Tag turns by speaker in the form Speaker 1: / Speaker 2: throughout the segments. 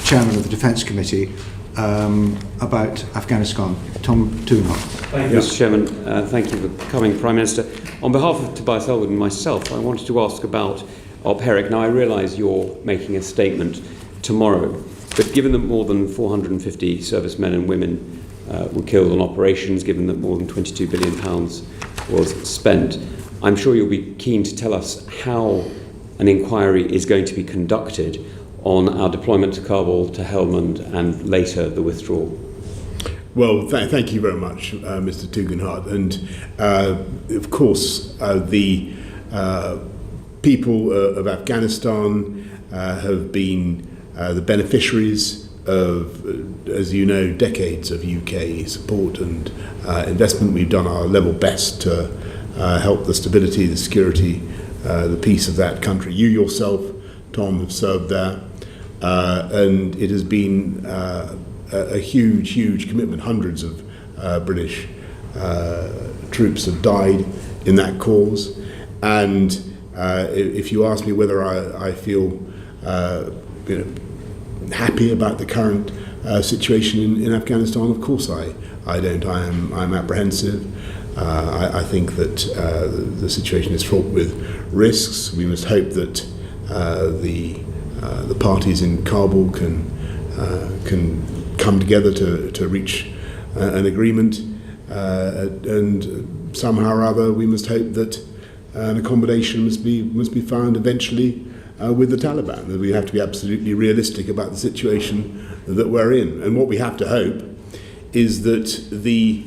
Speaker 1: Chairman of the Defence Committee about Afghanistan. Tom Tugendhat.
Speaker 2: Thank you, Mr. Chairman. Thank you for coming, Prime Minister. On behalf of Tobias Ellwood and myself, I wanted to ask about OPERIC. Now, I realise you're making a statement tomorrow, but given that more than 450 servicemen and women were killed on operations, given that more than £22 billion was spent, I'm sure you'll be keen to tell us how an inquiry is going to be conducted on our deployment to Kabul, to Helmand, and later the withdrawal.
Speaker 3: Well, thank you very much, Mr. Tugendhat. And of course, the people of Afghanistan have been the beneficiaries of, as you know, decades of UK support and investment. We've done our level best to help the stability, the security, the peace of that country. You yourself, Tom, have served there, and it has been a huge commitment. Hundreds of British troops have died in that cause, and if you ask me whether I feel happy about the current situation in Afghanistan, of course I don't. I'm apprehensive. I think that the situation is fraught with risks. We must hope that the parties in Kabul can come together to reach an agreement, and somehow or other we must hope that an accommodation must be found eventually with the Taliban. That we have to be absolutely realistic about the situation that we're in, and what we have to hope is that the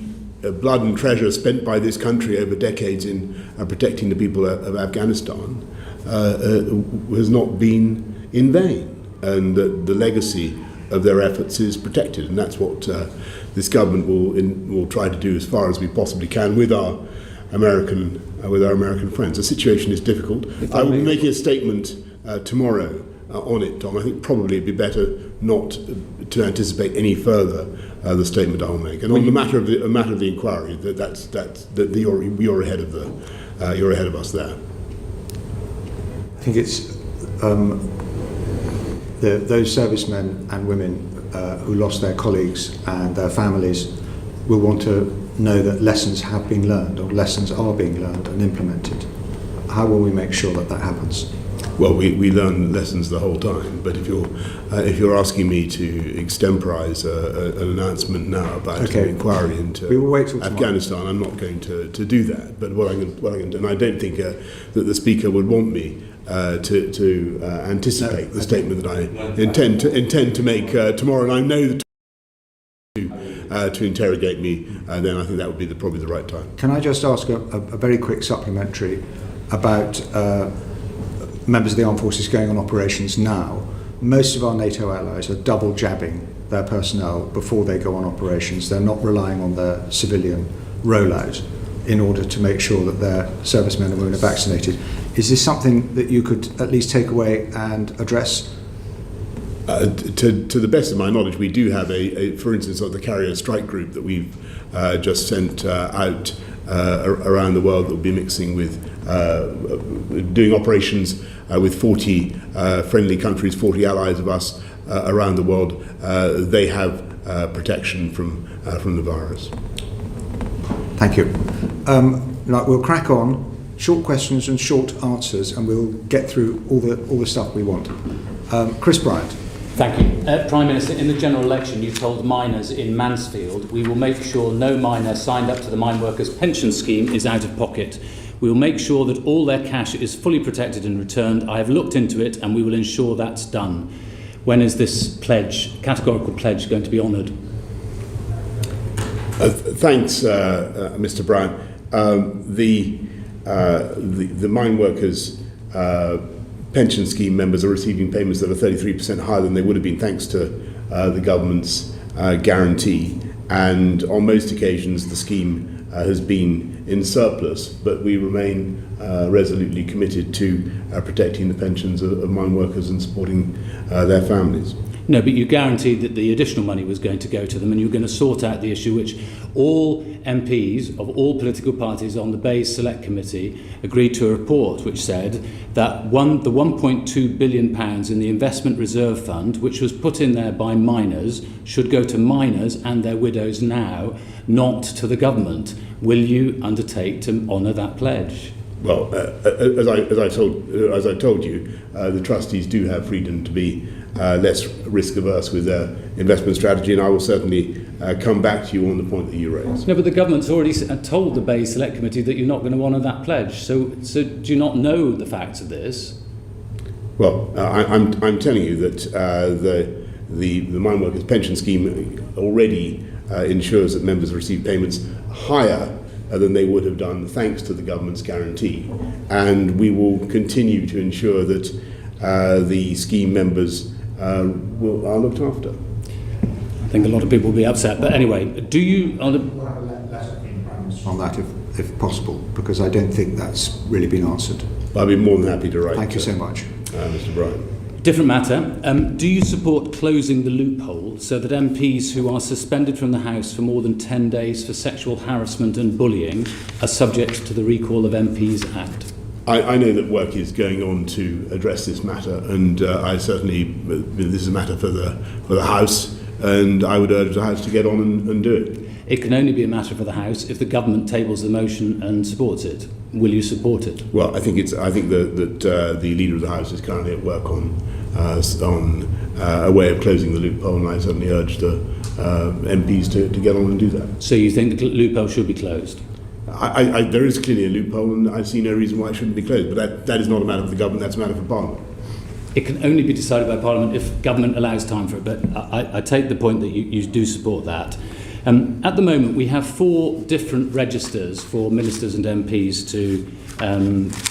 Speaker 3: blood and treasure spent by this country over decades in protecting the people of Afghanistan has not been in vain, and that the legacy of their efforts is protected, and that's what this government will try to do as far as we possibly can with our American friends. The situation is difficult. I will be making a statement tomorrow on it, Tom. I think probably it'd be better not to anticipate any further the statement I'll make. And on the matter of the inquiry, you're ahead of us there.
Speaker 1: I think it's those servicemen and women who lost their colleagues and their families will want to know that lessons have been learned, or lessons are being learned and implemented. How will we make sure that that happens?
Speaker 3: Well, we learn lessons the whole time, but if you're asking me to extemporise an announcement now about an inquiry into Afghanistan, I'm not going to do that. But what I can do, and I don't think that the Speaker would want me to anticipate the statement that I intend to make tomorrow, and I know that to interrogate me, then I think that would be probably the right time.
Speaker 1: Can I just ask a very quick supplementary about members of the armed forces going on operations now? Most of our NATO allies are double jabbing their personnel before they go on operations. They're not relying on their civilian rollout in order to make sure that their servicemen and women are vaccinated. Is this something that you could at least take away and address?
Speaker 3: To the best of my knowledge, we do have for instance, the carrier strike group that we've just sent out around the world that will be mixing with doing operations with 40 friendly countries, 40 allies of us around the world. They have protection from the virus.
Speaker 1: Thank you. We'll crack on. Short questions and short answers, and we'll get through all the stuff we want. Chris Bryant.
Speaker 4: Thank you. Prime Minister, in the general election you told miners in Mansfield, we will make sure no miner signed up to the mine workers pension scheme is out of pocket. We will make sure that all their cash is fully protected and returned. I have looked into it and we will ensure that's done. When is this categorical pledge going to be honoured?
Speaker 3: Thanks, Mr. Bryant. The mine workers pension scheme members are receiving payments that are 33% higher than they would have been thanks to the government's guarantee, and on most occasions the scheme has been in surplus, but we remain resolutely committed to protecting the pensions of mine workers and supporting their families.
Speaker 4: No, but you guaranteed that the additional money was going to go to them, and you were going to sort out the issue which all MPs of all political parties on the Bayes Select Committee agreed to a report which said that the £1.2 billion in the Investment Reserve Fund, which was put in there by miners, should go to miners and their widows now, not to the government. Will you undertake to honour that pledge?
Speaker 3: Well, as I told you, the trustees do have freedom to be less risk averse with their investment strategy, and I will certainly come back to you on the point that you raised.
Speaker 4: No, but the government's already told the Bayes Select Committee that you're not going to honour that pledge. So do you not know the facts of this?
Speaker 3: Well, I'm telling you that the Mine Workers Pension Scheme already ensures that members receive payments higher than they would have done thanks to the government's guarantee, and we will continue to ensure that the scheme members are looked after.
Speaker 4: I think a lot of people will be upset, but anyway, do you...
Speaker 1: We'll have a letter from the Prime Minister on that if possible, because I don't think that's really been answered.
Speaker 3: I'll be more than happy to write.
Speaker 1: Thank you so much.
Speaker 3: Mr. Bryan.
Speaker 4: Different matter. Do you support closing the loophole so that MPs who are suspended from the House for more than 10 days for sexual harassment and bullying are subject to the Recall of MPs Act?
Speaker 3: I know that work is going on to address this matter, and I certainly, this is a matter for the House, and I would urge the House to get on and do it.
Speaker 4: It can only be a matter for the House if the government tables the motion and supports it. Will you support it?
Speaker 3: Well, I think that the Leader of the House is currently at work on a way of closing the loophole, and I certainly urge the MPs to get on and do that.
Speaker 4: So you think the loophole should be closed?
Speaker 3: There is clearly a loophole, and I see no reason why it shouldn't be closed, but that is not a matter for the government, that's a matter for Parliament.
Speaker 4: It can only be decided by Parliament if government allows time for it, but I take the point that you do support that. At the moment, we have 4 different registers for ministers and MPs to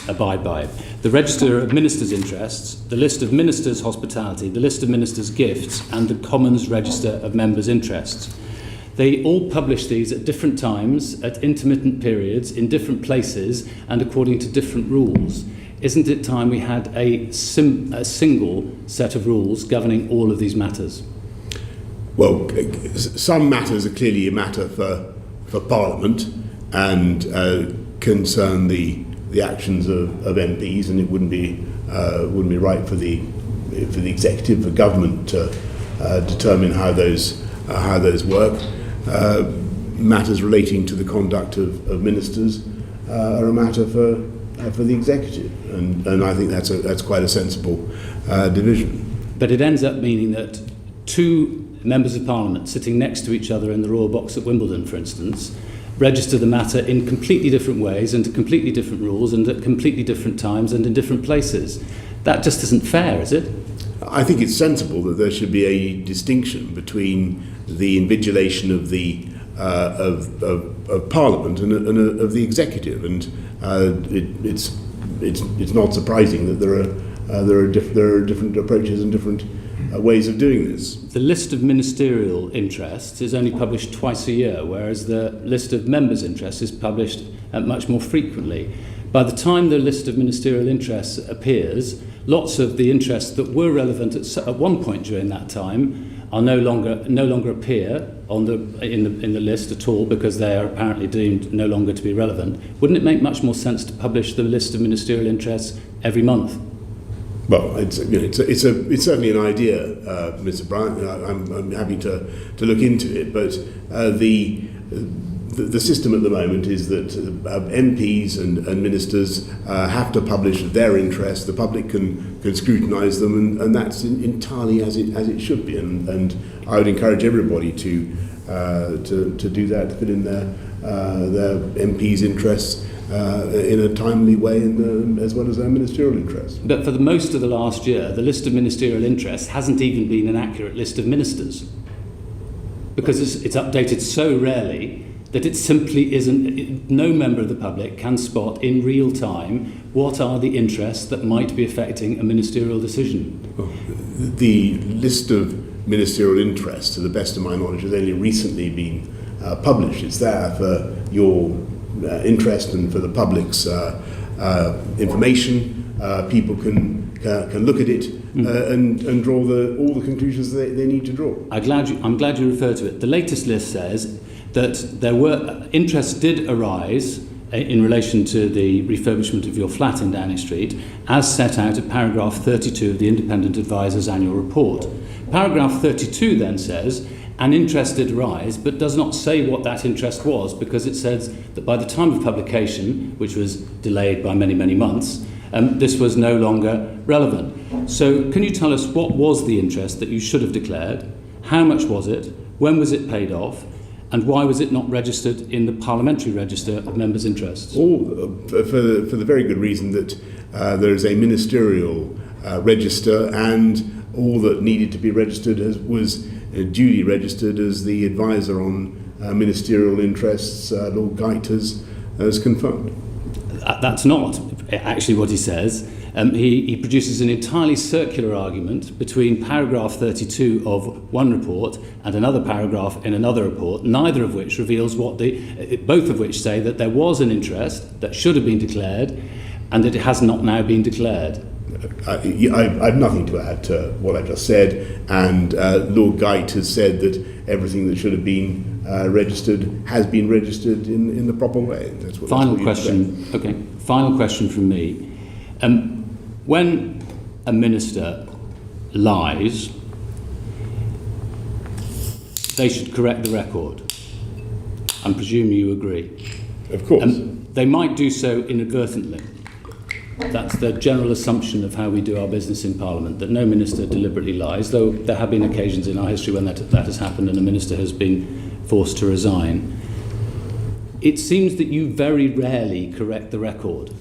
Speaker 4: abide by. The Register of Ministers' Interests, the List of Ministers' Hospitality, the List of Ministers' Gifts, and the Commons Register of Members' Interests. They all publish these at different times, at intermittent periods, in different places, and according to different rules. Isn't it time we had a single set of rules governing all of these matters?
Speaker 3: Well, some matters are clearly a matter for Parliament and concern the actions of MPs, and it wouldn't be right for the executive, for government to determine how those work. Matters relating to the conduct of ministers are a matter for the executive, and I think that's quite a sensible division.
Speaker 4: But it ends up meaning that 2 members of Parliament sitting next to each other in the Royal Box at Wimbledon, for instance, register the matter in completely different ways and to completely different rules and at completely different times and in different places. That just isn't fair, is it?
Speaker 3: I think it's sensible that there should be a distinction between the invigilation of the of Parliament and of the executive, and it's not surprising that there are different approaches and different ways of doing this.
Speaker 4: The list of ministerial interests is only published twice a year, whereas the list of members' interests is published much more frequently. By the time the list of ministerial interests appears, lots of the interests that were relevant at one point during that time are no longer appear in the list at all, because they are apparently deemed no longer to be relevant. Wouldn't it make much more sense to publish the list of ministerial interests every month?
Speaker 3: Well, it's certainly an idea, Mr. Bryan. I'm happy to look into it, but the system at the moment is that MPs and ministers have to publish their interests. The public can scrutinise them, and that's entirely as it should be. And I would encourage everybody to do that, to put in their MPs' interests in a timely way, as well as their ministerial interests.
Speaker 4: But for the most of the last year, the list of ministerial interests hasn't even been an accurate list of ministers, because it's updated so rarely that it simply isn't. No member of the public can spot in real time what are the interests that might be affecting a ministerial decision.
Speaker 3: Well, the list of ministerial interests, to the best of my knowledge, has only recently been published. It's there for your interest and for the public's information. People can look at it and draw all the conclusions they need to draw.
Speaker 4: I'm glad you referred to it. The latest list says that interest did arise in relation to the refurbishment of your flat in Downing Street, as set out at paragraph 32 of the Independent Advisor's annual report. Paragraph 32 then says, an interest did arise, but does not say what that interest was, because it says that by the time of publication, which was delayed by many, many months, this was no longer relevant. So can you tell us what was the interest that you should have declared? How much was it? When was it paid off? And why was it not registered in the parliamentary register of members' interests?
Speaker 3: For the very good reason that there is a ministerial register, and all that needed to be registered was duly registered as the advisor on ministerial interests, Lord Geit, has confirmed.
Speaker 4: That's not actually what he says. He produces an entirely circular argument between paragraph 32 of one report and another paragraph in another report, neither of which reveals both of which say that there was an interest that should have been declared and that it has not now been declared.
Speaker 3: I have nothing to add to what I just said, and Lord Geit has said that everything that should have been registered has been registered in the proper way.
Speaker 4: Final question from me. When a minister lies, they should correct the record. I presume you agree.
Speaker 3: Of course.
Speaker 4: They might do so inadvertently. That's the general assumption of how we do our business in Parliament, that no minister deliberately lies, though there have been occasions in our history when that has happened and a minister has been forced to resign. It seems that you very rarely correct the record.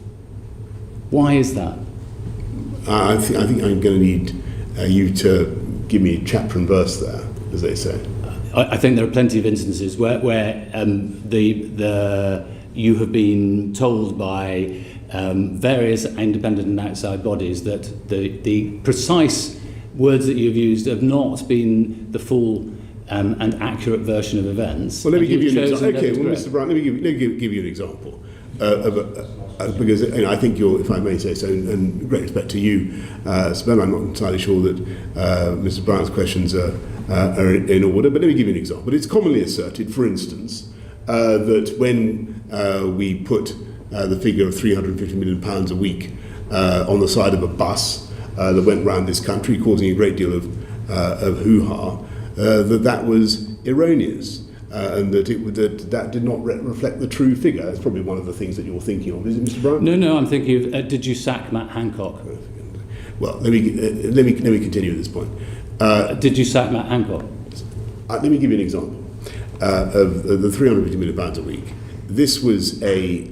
Speaker 4: Why is that?
Speaker 3: I think I'm going to need you to give me a chapter and verse there, as they say.
Speaker 4: I think there are plenty of instances where you have been told by various independent and outside bodies that the precise words that you've used have not been the full and accurate version of events.
Speaker 3: Well, let me give you an example. Okay, well, Mr. Brown, let me give you an example because I think you're, if I may say so, and great respect to you, Sven, I'm not entirely sure that Mr. Brown's questions are in order, but let me give you an example. It's commonly asserted, for instance, that when we put the figure of £350 million a week on the side of a bus that went round this country, causing a great deal of hoo-ha, that was erroneous, and that did not reflect the true figure. That's probably one of the things that you're thinking of, is it, Mr. Brown?
Speaker 4: No, I'm thinking of, did you sack Matt Hancock?
Speaker 3: Well, let me continue at this point.
Speaker 4: Did you sack Matt Hancock?
Speaker 3: Let me give you an example of the £350 million a week. This was a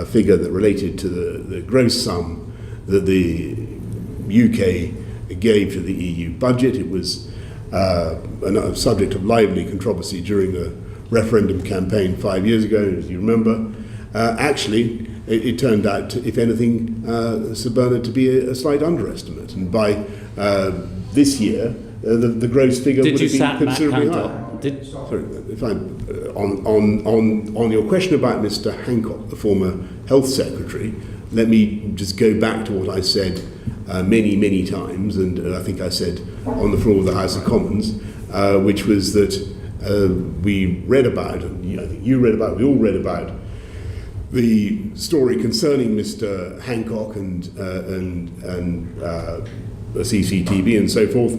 Speaker 3: figure that related to the gross sum that the UK gave to the EU budget. It was a subject of lively controversy during the referendum campaign 5 years ago, as you remember. Actually, it turned out, if anything, Sir Bernard, to be a slight underestimate. And by this year, the gross figure would have been considerably higher. Sorry, if on your question about Mr. Hancock, the former Health Secretary, let me just go back to what I said many times, and I think I said on the floor of the House of Commons, which was that we read about, and I think you read about, we all read about the story concerning Mr. Hancock and CCTV and so forth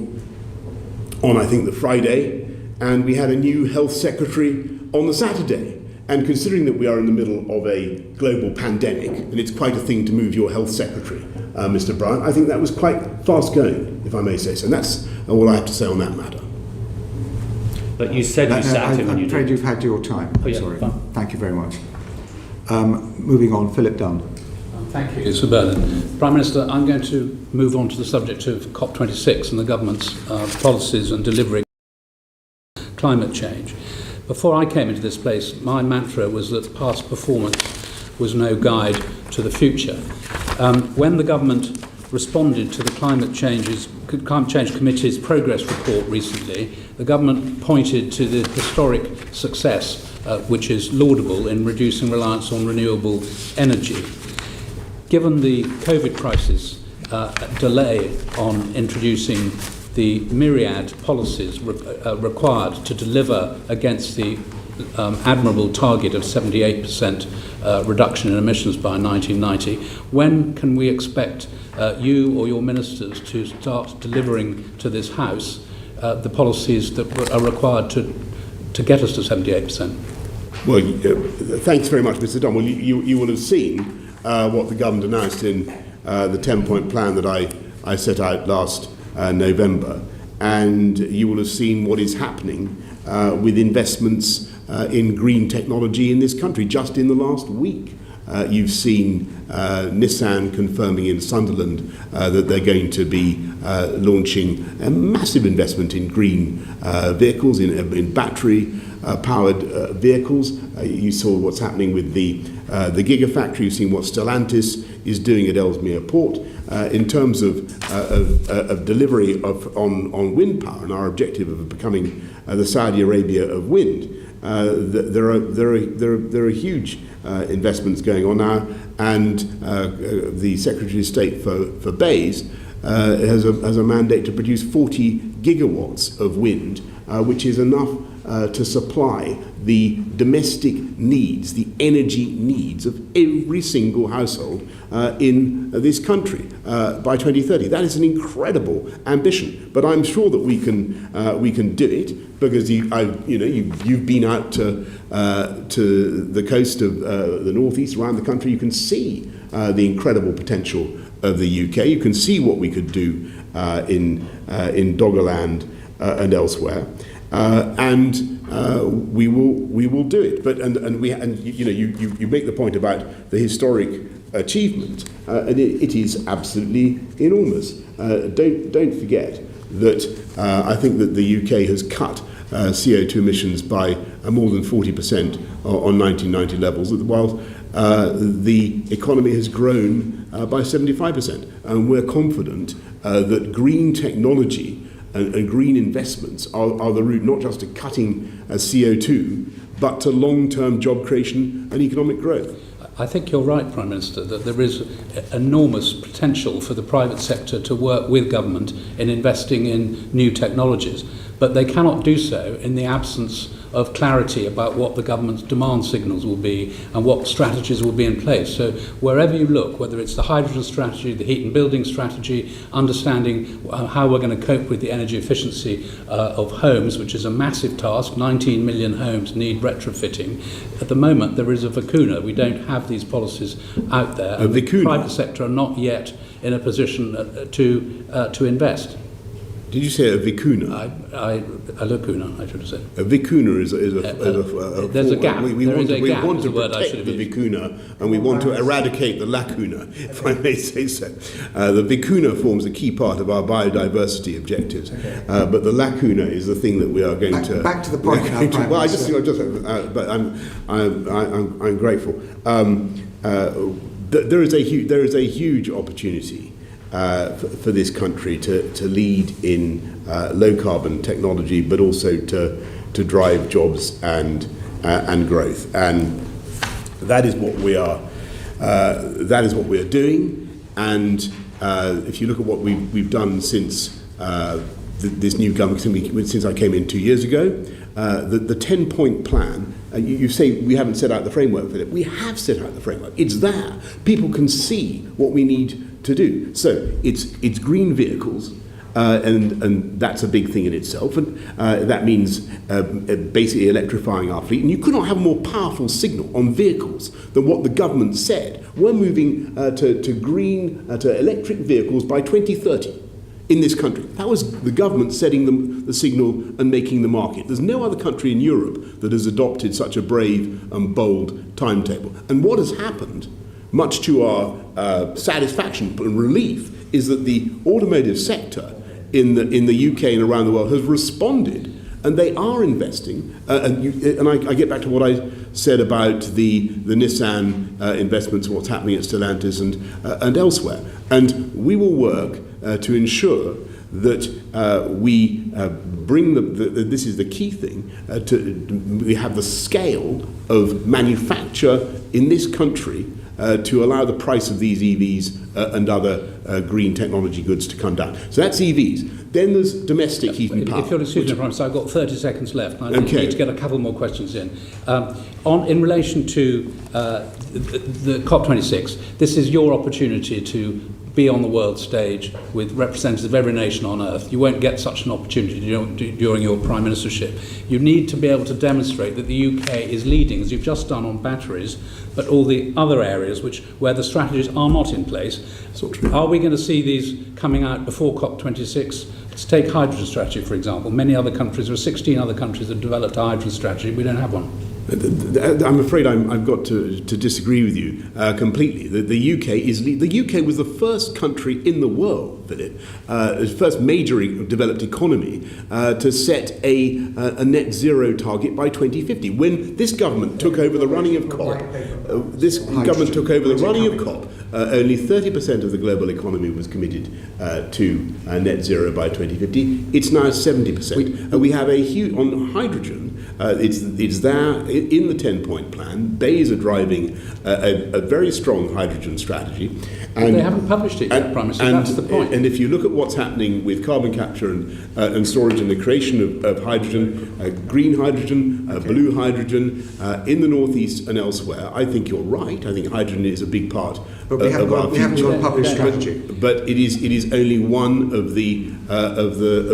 Speaker 3: on, I think, the Friday. And we had a new health secretary on the Saturday. And considering that we are in the middle of a global pandemic, and it's quite a thing to move your health secretary, Mr. Brown, I think that was quite fast going, if I may say so. And that's all I have to say on that matter.
Speaker 4: But you said you sacked him.
Speaker 1: I'm afraid you've had your time.
Speaker 4: Oh, yeah,
Speaker 1: sorry.
Speaker 4: fine.
Speaker 1: Thank you very much. Moving on, Philip Dunn.
Speaker 5: Thank you, Sir Bernard. Prime Minister, I'm going to move on to the subject of COP26 and the government's policies and delivery climate change. Before I came into this place, my mantra was that past performance was no guide to the future. When the government responded to the Climate Change Committee's progress report recently, the government pointed to the historic success, which is laudable, in reducing reliance on renewable energy. Given the COVID crisis delay on introducing the myriad policies required to deliver against the admirable target of 78% reduction in emissions by 1990. When can we expect you or your ministers to start delivering to this House the policies that are required to get us to 78%?
Speaker 3: Well, thanks very much, Mr. Dunn. Well, you will have seen what the government announced in the 10-point plan that I set out last November, and you will have seen what is happening with investments in green technology in this country. Just in the last week, you've seen Nissan confirming in Sunderland that they're going to be launching a massive investment in green vehicles, in battery-powered vehicles. You saw what's happening with the Gigafactory. You've seen what Stellantis is doing at Ellesmere Port. In terms of delivery on wind power and our objective of becoming the Saudi Arabia of wind, there are huge investments going on now, and the Secretary of State for BEIS has a mandate to produce 40 gigawatts of wind, which is enough to supply the domestic needs, the energy needs of every single household in this country by 2030. That is an incredible ambition, but I'm sure that we can do it, because you've been out to the coast of the northeast, around the country. You can see the incredible potential of the UK. You can see what we could do in Doggerland and elsewhere. We will do it. But you make the point about the historic achievement, and it is absolutely enormous. Don't forget that I think that the UK has cut CO2 emissions by more than 40% on 1990 levels, while the economy has grown by 75%, and we're confident that green technology and green investments are the route not just to cutting CO2, but to long-term job creation and economic growth.
Speaker 5: I think you're right, Prime Minister, that there is enormous potential for the private sector to work with government in investing in new technologies, but they cannot do so in the absence of clarity about what the government's demand signals will be and what strategies will be in place. So wherever you look, whether it's the hydrogen strategy, the heat and building strategy, understanding how we're going to cope with the energy efficiency of homes, which is a massive task. 19 million homes need retrofitting. At the moment, there is a lacuna. We don't have these policies out there. And the private sector are not yet in a position to invest.
Speaker 3: Did you say a vicuna?
Speaker 5: A lacuna, I should have said.
Speaker 3: A vicuna is a
Speaker 5: there's a gap.
Speaker 3: We want to protect the vicuna, and we want to eradicate the lacuna, if I may say so. The vicuna forms a key part of our biodiversity objectives, but the lacuna is the thing that we are going to.
Speaker 1: Back to the point.
Speaker 3: Well, but I'm grateful. There is a huge opportunity for this country to lead in low carbon technology, but also to drive jobs and growth, and that is what we are. That is what we are doing. And if you look at what we've done since this new government, since I came in 2 years ago, the 10-point plan. You say we haven't set out the framework for it. We have set out the framework. It's there. People can see what we need to do. So it's green vehicles, and that's a big thing in itself, and that means basically electrifying our fleet. And you could not have a more powerful signal on vehicles than what the government said. We're moving to electric vehicles by 2030 in this country. That was the government setting the signal and making the market. There's no other country in Europe that has adopted such a brave and bold timetable. And what has happened, much to our satisfaction and relief, is that the automotive sector in the UK and around the world has responded, and they are investing. I get back to what I said about the Nissan investments, what's happening at Stellantis and elsewhere. And we will work to ensure that we bring this is the key thing, we have the scale of manufacture in this country to allow the price of these EVs and other green technology goods to come down. So that's EVs. Then there's domestic heat and power.
Speaker 5: If you'll excuse me, Prime Minister, I've got 30 seconds left. And I
Speaker 3: Okay.
Speaker 5: need to get a couple more questions in. In relation to the COP26, this is your opportunity to be on the world stage with representatives of every nation on earth. You won't get such an opportunity during your Prime Ministership. You need to be able to demonstrate that the UK is leading, as you've just done on batteries, but all the other areas where the strategies are not in place. Are we going to see these coming out before COP26? Let's take hydrogen strategy, for example. Many other countries, there are 16 other countries that have developed a hydrogen strategy. We don't have one.
Speaker 3: I'm afraid I've got to disagree with you completely. The UK was the first country in the world, Philip, the first major developed economy to set a net zero target by 2050. When this government took over the running of COP, only 30% of the global economy was committed to net zero by 2050. It's now 70%. We have a huge on hydrogen. It's there in the 10-point plan. BEIS are driving a very strong hydrogen strategy.
Speaker 5: And they haven't published it yet, Prime Minister. That's the point.
Speaker 3: And if you look at what's happening with carbon capture and storage and the creation of hydrogen, green hydrogen, blue hydrogen, in the northeast and elsewhere, I think you're right. I think hydrogen is a big part
Speaker 1: But we haven't got a published strategy.
Speaker 3: But it is only one of the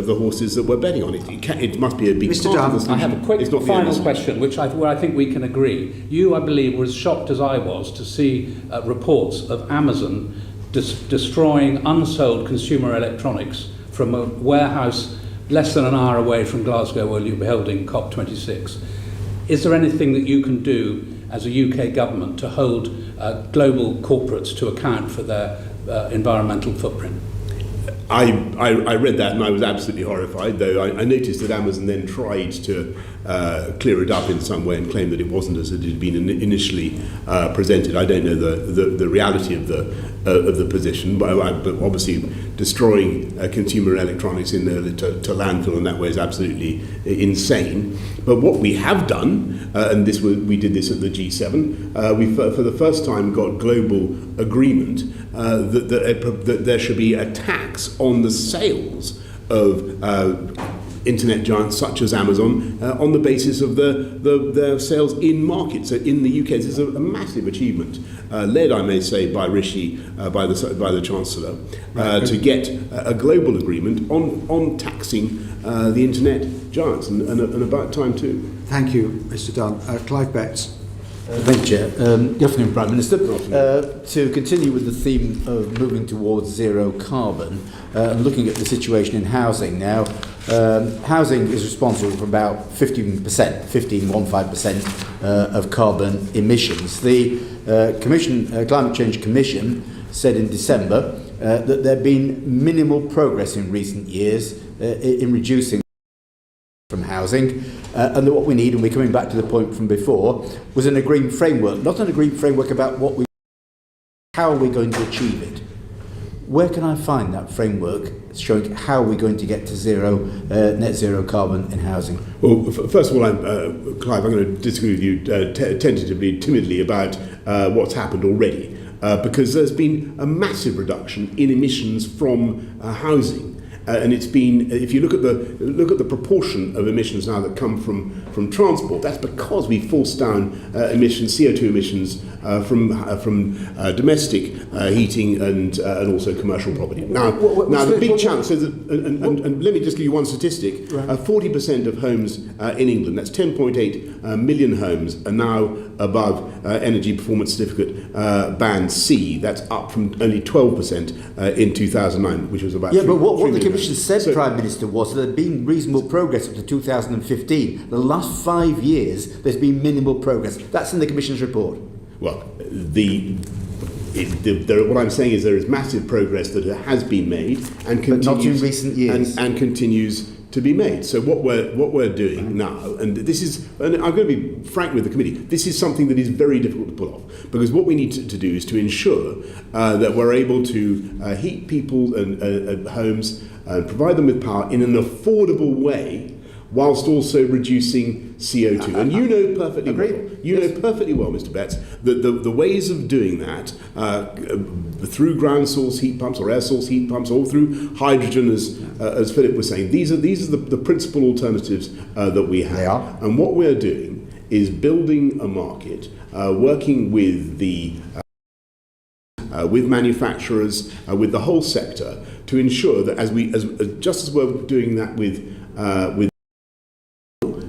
Speaker 3: horses that we're betting on. It must be a big
Speaker 1: Mr.
Speaker 3: part of the
Speaker 1: Dunn,
Speaker 3: solution.
Speaker 5: I have a quick
Speaker 3: It's not the
Speaker 5: final
Speaker 3: only
Speaker 5: question, where I think we can agree. You, I believe, were as shocked as I was to see reports of Amazon destroying unsold consumer electronics from a warehouse less than an hour away from Glasgow, where you'll be holding COP26. Is there anything that you can do as a UK government to hold global corporates to account for their environmental footprint?
Speaker 3: I read that and I was absolutely horrified, though I noticed that Amazon then tried to clear it up in some way and claim that it wasn't as it had been initially presented. I don't know the reality of the position, but obviously destroying consumer electronics to landfill in that way is absolutely insane. But what we have done, and we did this at the G7, we for the first time got global agreement that there should be a tax on the sales of internet giants such as Amazon on the basis of their sales in market. So in the UK, this is a massive achievement, led, I may say, by Rishi, by the Chancellor, to get a global agreement on taxing the internet giants, and about time too.
Speaker 1: Thank you, Mr. Dunn. Clive Betts.
Speaker 6: Thank you, Chair. Good afternoon, Prime Minister. To continue with the theme of moving towards zero carbon and looking at the situation in housing now, housing is responsible for about 15% of carbon emissions. The Climate Change Commission said in December that there had been minimal progress in recent years in reducing from housing, and that what we need, and we're coming back to the point from before, was an agreed framework, not an agreed framework about how are we going to achieve it. Where can I find that framework showing how we're going to get to net zero carbon in housing?
Speaker 3: Well, first of all, Clive, I'm going to disagree with you timidly about what's happened already, because there's been a massive reduction in emissions from housing. And it's been, if you look at the proportion of emissions now that come from transport, that's because we forced down CO2 emissions from domestic heating and also commercial property. Now the big challenge. So and let me just give you one statistic: 40% of homes in England, that's 10.8 million homes, are now above energy performance certificate band C. That's up from only 12% in 2009, which was about
Speaker 6: but what the Commission said, Prime Minister, was that there had been reasonable progress up to 2015. The last 5 years, there's been minimal progress. That's in the Commission's report.
Speaker 3: Well, what I'm saying is there is massive progress that has been made and continues,
Speaker 6: but not in recent years,
Speaker 3: and continues to be made. So what we're doing now, and I'm going to be frank with the committee, this is something that is very difficult to pull off, because what we need to do is to ensure that we're able to heat people and homes and provide them with power in an affordable way, whilst also reducing CO2. And you know perfectly well, Mr. Betts, that the ways of doing that through ground source heat pumps or air source heat pumps, or through hydrogen, as Philip was saying, these are the principal alternatives that we have.
Speaker 6: They are.
Speaker 3: And what we're doing is building a market, working with with manufacturers, with the whole sector, to ensure that just as we're doing that with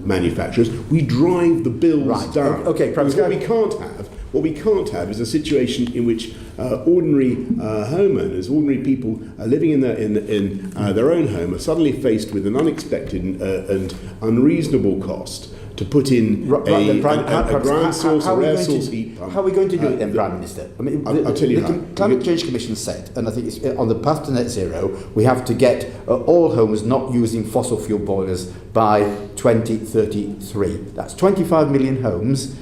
Speaker 3: manufacturers, we drive the bills down.
Speaker 6: Okay,
Speaker 3: because what we can't have is a situation in which ordinary homeowners, ordinary people living in their own home, are suddenly faced with an unexpected and unreasonable cost to put in a ground source or air source heat pump.
Speaker 6: How are we going to do it then, Prime Minister? I mean,
Speaker 3: I'll tell you how.
Speaker 6: The Climate Change Commission said, and I think it's on the path to net zero, we have to get all homes not using fossil fuel boilers by 2033. That's 25 million homes.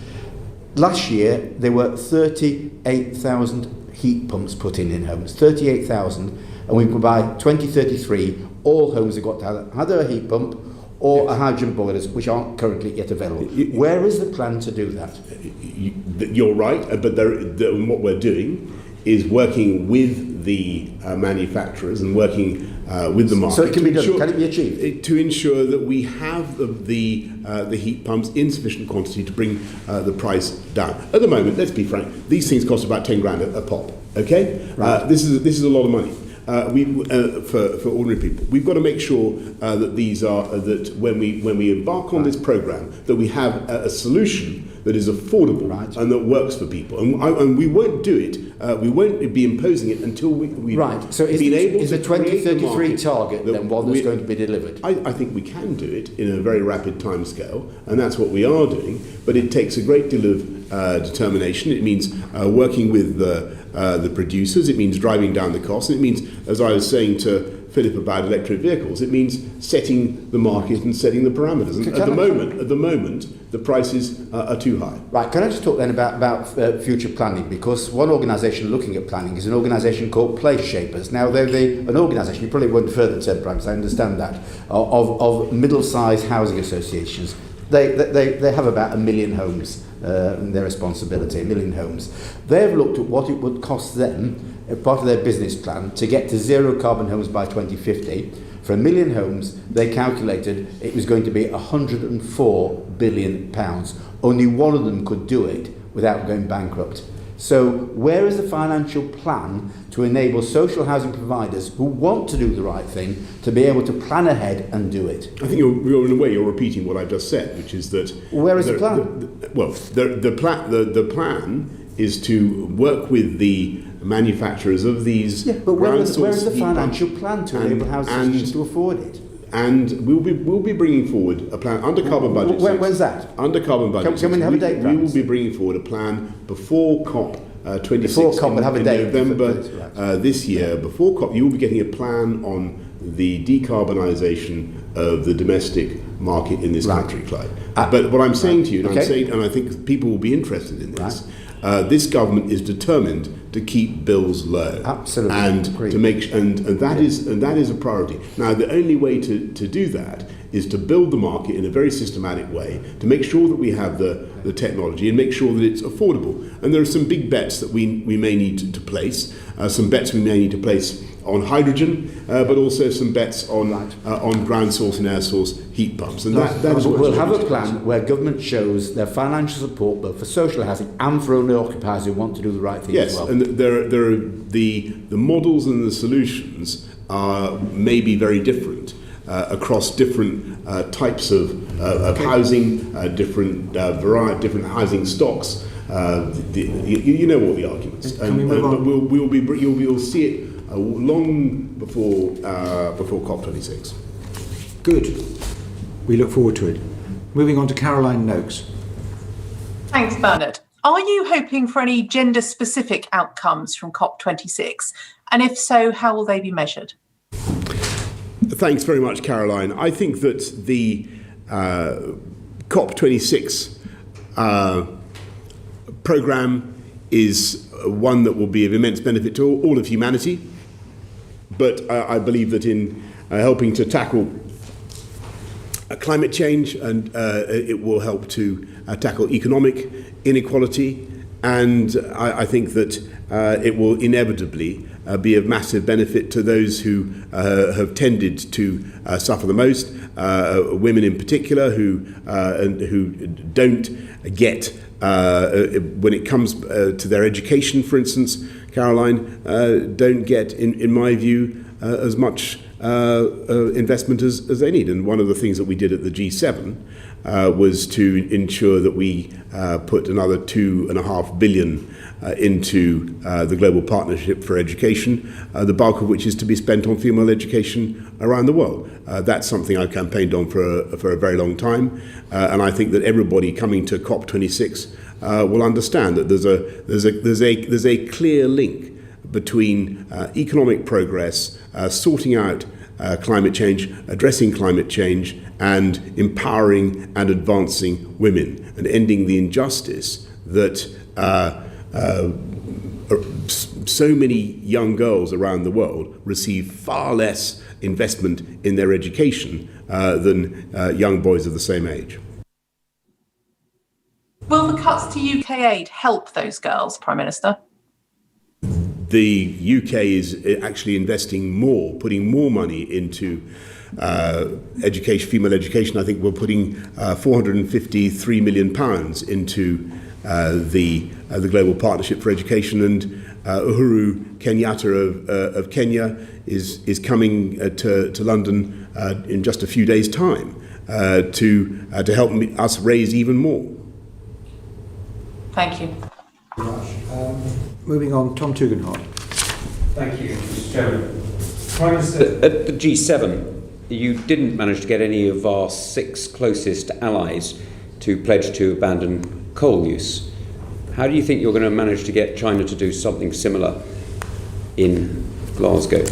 Speaker 6: Last year, there were 38,000 heat pumps put in homes, 38,000, and by 2033, all homes have got to either a heat pump or a hydrogen boilers, which aren't currently yet available. Where is the plan to do that?
Speaker 3: You're right, but what we're doing is working with the manufacturers and working with the market.
Speaker 6: So it can be done. Can it be achieved?
Speaker 3: To ensure that we have the heat pumps in sufficient quantity to bring the price down. At the moment, let's be frank, these things cost about 10 grand a pop. Okay, right. This is a lot of money. For ordinary people, we've got to make sure that when we embark on this program, that we have a solution that is affordable and that works for people, and we won't do it. We won't be imposing it until we've
Speaker 6: So
Speaker 3: been able
Speaker 6: is
Speaker 3: to
Speaker 6: the 2033
Speaker 3: the
Speaker 6: target then one that's going to be delivered?
Speaker 3: I think we can do it in a very rapid timescale, and that's what we are doing. But it takes a great deal of determination. It means working with the producers. It means driving down the cost. And it means, as I was saying to Philip about electric vehicles, it means setting the market and setting the parameters. And at the moment, the prices are too high.
Speaker 6: Right. Can I just talk then about future planning? Because one organisation looking at planning is an organisation called Place Shapers. Now, they're an organisation, you probably won't further term, Prime, I understand that, of middle-sized housing associations. They have about 1 million homes in their responsibility, 1 million homes. They've looked at what it would cost them, part of their business plan, to get to zero carbon homes by 2050. For 1 million homes, they calculated it was going to be £104 billion. Only one of them could do it without going bankrupt. So where is the financial plan to enable social housing providers who want to do the right thing to be able to plan ahead and do it?
Speaker 3: I think in a way you're repeating what I've just said, which is that...
Speaker 6: Where is the plan?
Speaker 3: The plan is to work with the manufacturers of these...
Speaker 6: Yeah, but where is the financial plan to enable housing associations to afford it?
Speaker 3: And we'll be bringing forward a plan under carbon budget.
Speaker 6: When's that?
Speaker 3: Under carbon budget.
Speaker 6: Can we have a date?
Speaker 3: We will be bringing forward a plan before COP 26
Speaker 6: before COP, we'll have a date
Speaker 3: in November this year. Before COP, you will be getting a plan on the decarbonisation of the domestic market in this country, Clyde. But what I'm saying to you, and I think people will be interested in this. This government is determined to keep bills low.
Speaker 6: Absolutely,
Speaker 3: and to make and that is a priority. Now, the only way to do that is to build the market in a very systematic way, to make sure that we have the technology and make sure that it's affordable. And there are some big bets that we may need to place. Some bets we may need to place on hydrogen, but also some bets on ground source and air source heat pumps. And that is what
Speaker 6: we'll have a plan where government shows their financial support both for social housing and for owner occupiers who want to do the right thing as well.
Speaker 3: Yes, and there are the models and the solutions may be very different across different types of housing, different housing stocks. You know all the arguments, but you'll see it long before COP26.
Speaker 1: Good. We look forward to it. Moving on to Caroline Noakes.
Speaker 7: Thanks, Bernard. Are you hoping for any gender-specific outcomes from COP26? And if so, how will they be measured?
Speaker 3: Thanks very much, Caroline. I think that the COP26 programme is one that will be of immense benefit to all of humanity. But I believe that in helping to tackle climate change, and it will help to tackle economic inequality, and I think that it will inevitably be of massive benefit to those who have tended to suffer the most, women in particular, who don't get, when it comes to their education, for instance, Caroline, don't get, in my view, as much investment as they need. And one of the things that we did at the G7 was to ensure that we put another $2.5 billion into the Global Partnership for Education, the bulk of which is to be spent on female education around the world. That's something I've campaigned on for a very long time, and I think that everybody coming to COP26 will understand that there's a clear link between economic progress, sorting out climate change, addressing climate change, and empowering and advancing women, and ending the injustice that so many young girls around the world receive far less investment in their education than young boys of the same age.
Speaker 7: Will the cuts to UK aid help those girls, Prime Minister?
Speaker 3: The UK is actually investing more, putting more money into education, female education. I think we're putting £453 million into the Global Partnership for Education, and Uhuru Kenyatta of Kenya is coming to London in just a few days' time to help us raise even more.
Speaker 7: Thank you.
Speaker 1: Moving on, Tom Tugendhat.
Speaker 2: Thank you, Mr. Chairman. Prime Minister, at the G7, you didn't manage to get any of our 6 closest allies to pledge to abandon coal use. How do you think you're going to manage to get China to do something similar in Glasgow?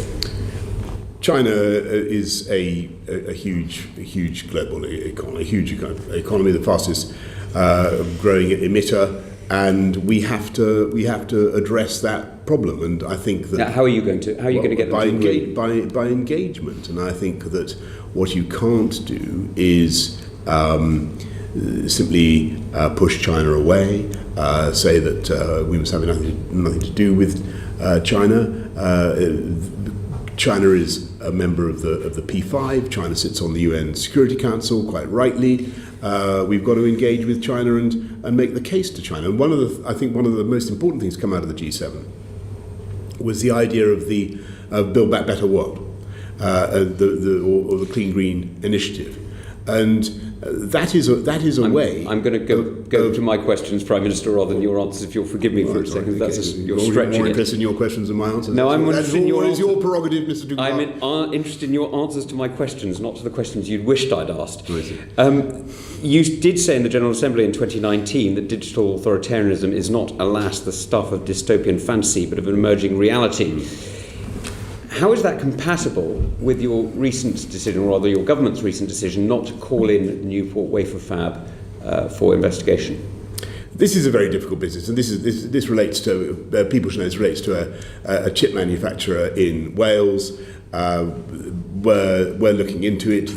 Speaker 3: China is a huge global economy, the fastest growing emitter, and we have to address that problem. And I think that
Speaker 2: now, how are you going to get them to agree?
Speaker 3: By engagement. And I think that what you can't do is simply push China away, say that we must have nothing to do with China. China is a member of the P5. China sits on the UN Security Council, quite rightly. We've got to engage with China and make the case to China. And I think one of the most important things to come out of the G7 was the idea of the Build Back Better World, or the Clean Green Initiative. And that is a way. I'm
Speaker 2: going to go to my questions, Prime Minister, rather than your answers, if you'll forgive me for a second. You're stretching
Speaker 3: more
Speaker 2: it.
Speaker 3: interested in your questions than my answers.
Speaker 2: No, I'm interested in your answers.
Speaker 3: Your prerogative, Mr. Tugendhat.
Speaker 2: I'm interested in your answers to my questions, not to the questions you'd wished I'd asked. You did say in the General Assembly in 2019 that digital authoritarianism is not, alas, the stuff of dystopian fantasy, but of an emerging reality. How is that compatible with your recent decision, or rather your government's recent decision, not to call in Newport wafer fab for investigation?
Speaker 3: This is a very difficult business, and this relates to people should know this relates to a chip manufacturer in Wales. We're looking into it.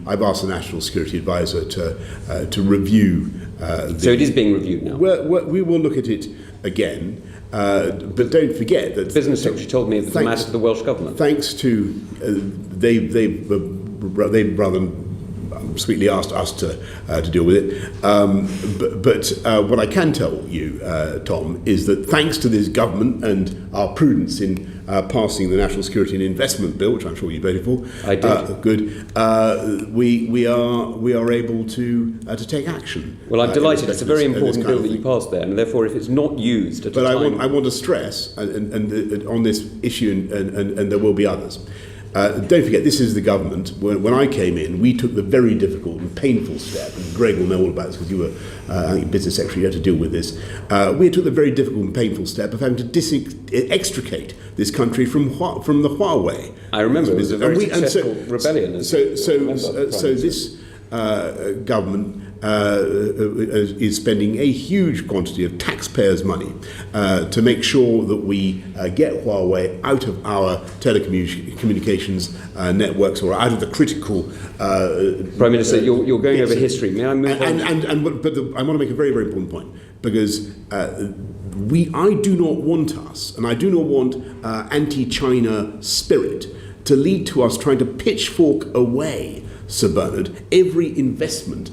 Speaker 3: I've asked the National Security Advisor to review.
Speaker 2: So it is being reviewed now.
Speaker 3: We will look at it again. But don't forget that
Speaker 2: the Business Secretary told me it was a matter of the Welsh Government. Thanks
Speaker 3: to they've rather sweetly asked us to deal with it. But what I can tell you, Tom, is that thanks to this government and our prudence in passing the National Security and Investment Bill, which I'm sure you voted for,
Speaker 2: I did.
Speaker 3: Good. We are able to take action.
Speaker 2: Well, I'm delighted. It's a very important bill that you passed there, and therefore, if it's not used at a time.
Speaker 3: I want to stress and on this issue, and there will be others. Don't forget, this is the government. When I came in, we took the very difficult and painful step, and Greg will know all about this because you were, I think, Business Secretary, you had to deal with this. We took the very difficult and painful step of having to extricate this country from the Huawei.
Speaker 2: I remember it was a very successful rebellion.
Speaker 3: So this government is spending a huge quantity of taxpayers' money to make sure that we get Huawei out of our telecommunications networks, or out of the critical.
Speaker 2: Prime Minister, you're going over history. May I move on?
Speaker 3: I want to make a very, very important point, because I do not want us, and I do not want anti-China spirit to lead to us trying to pitchfork away, Sir Bernard, every investment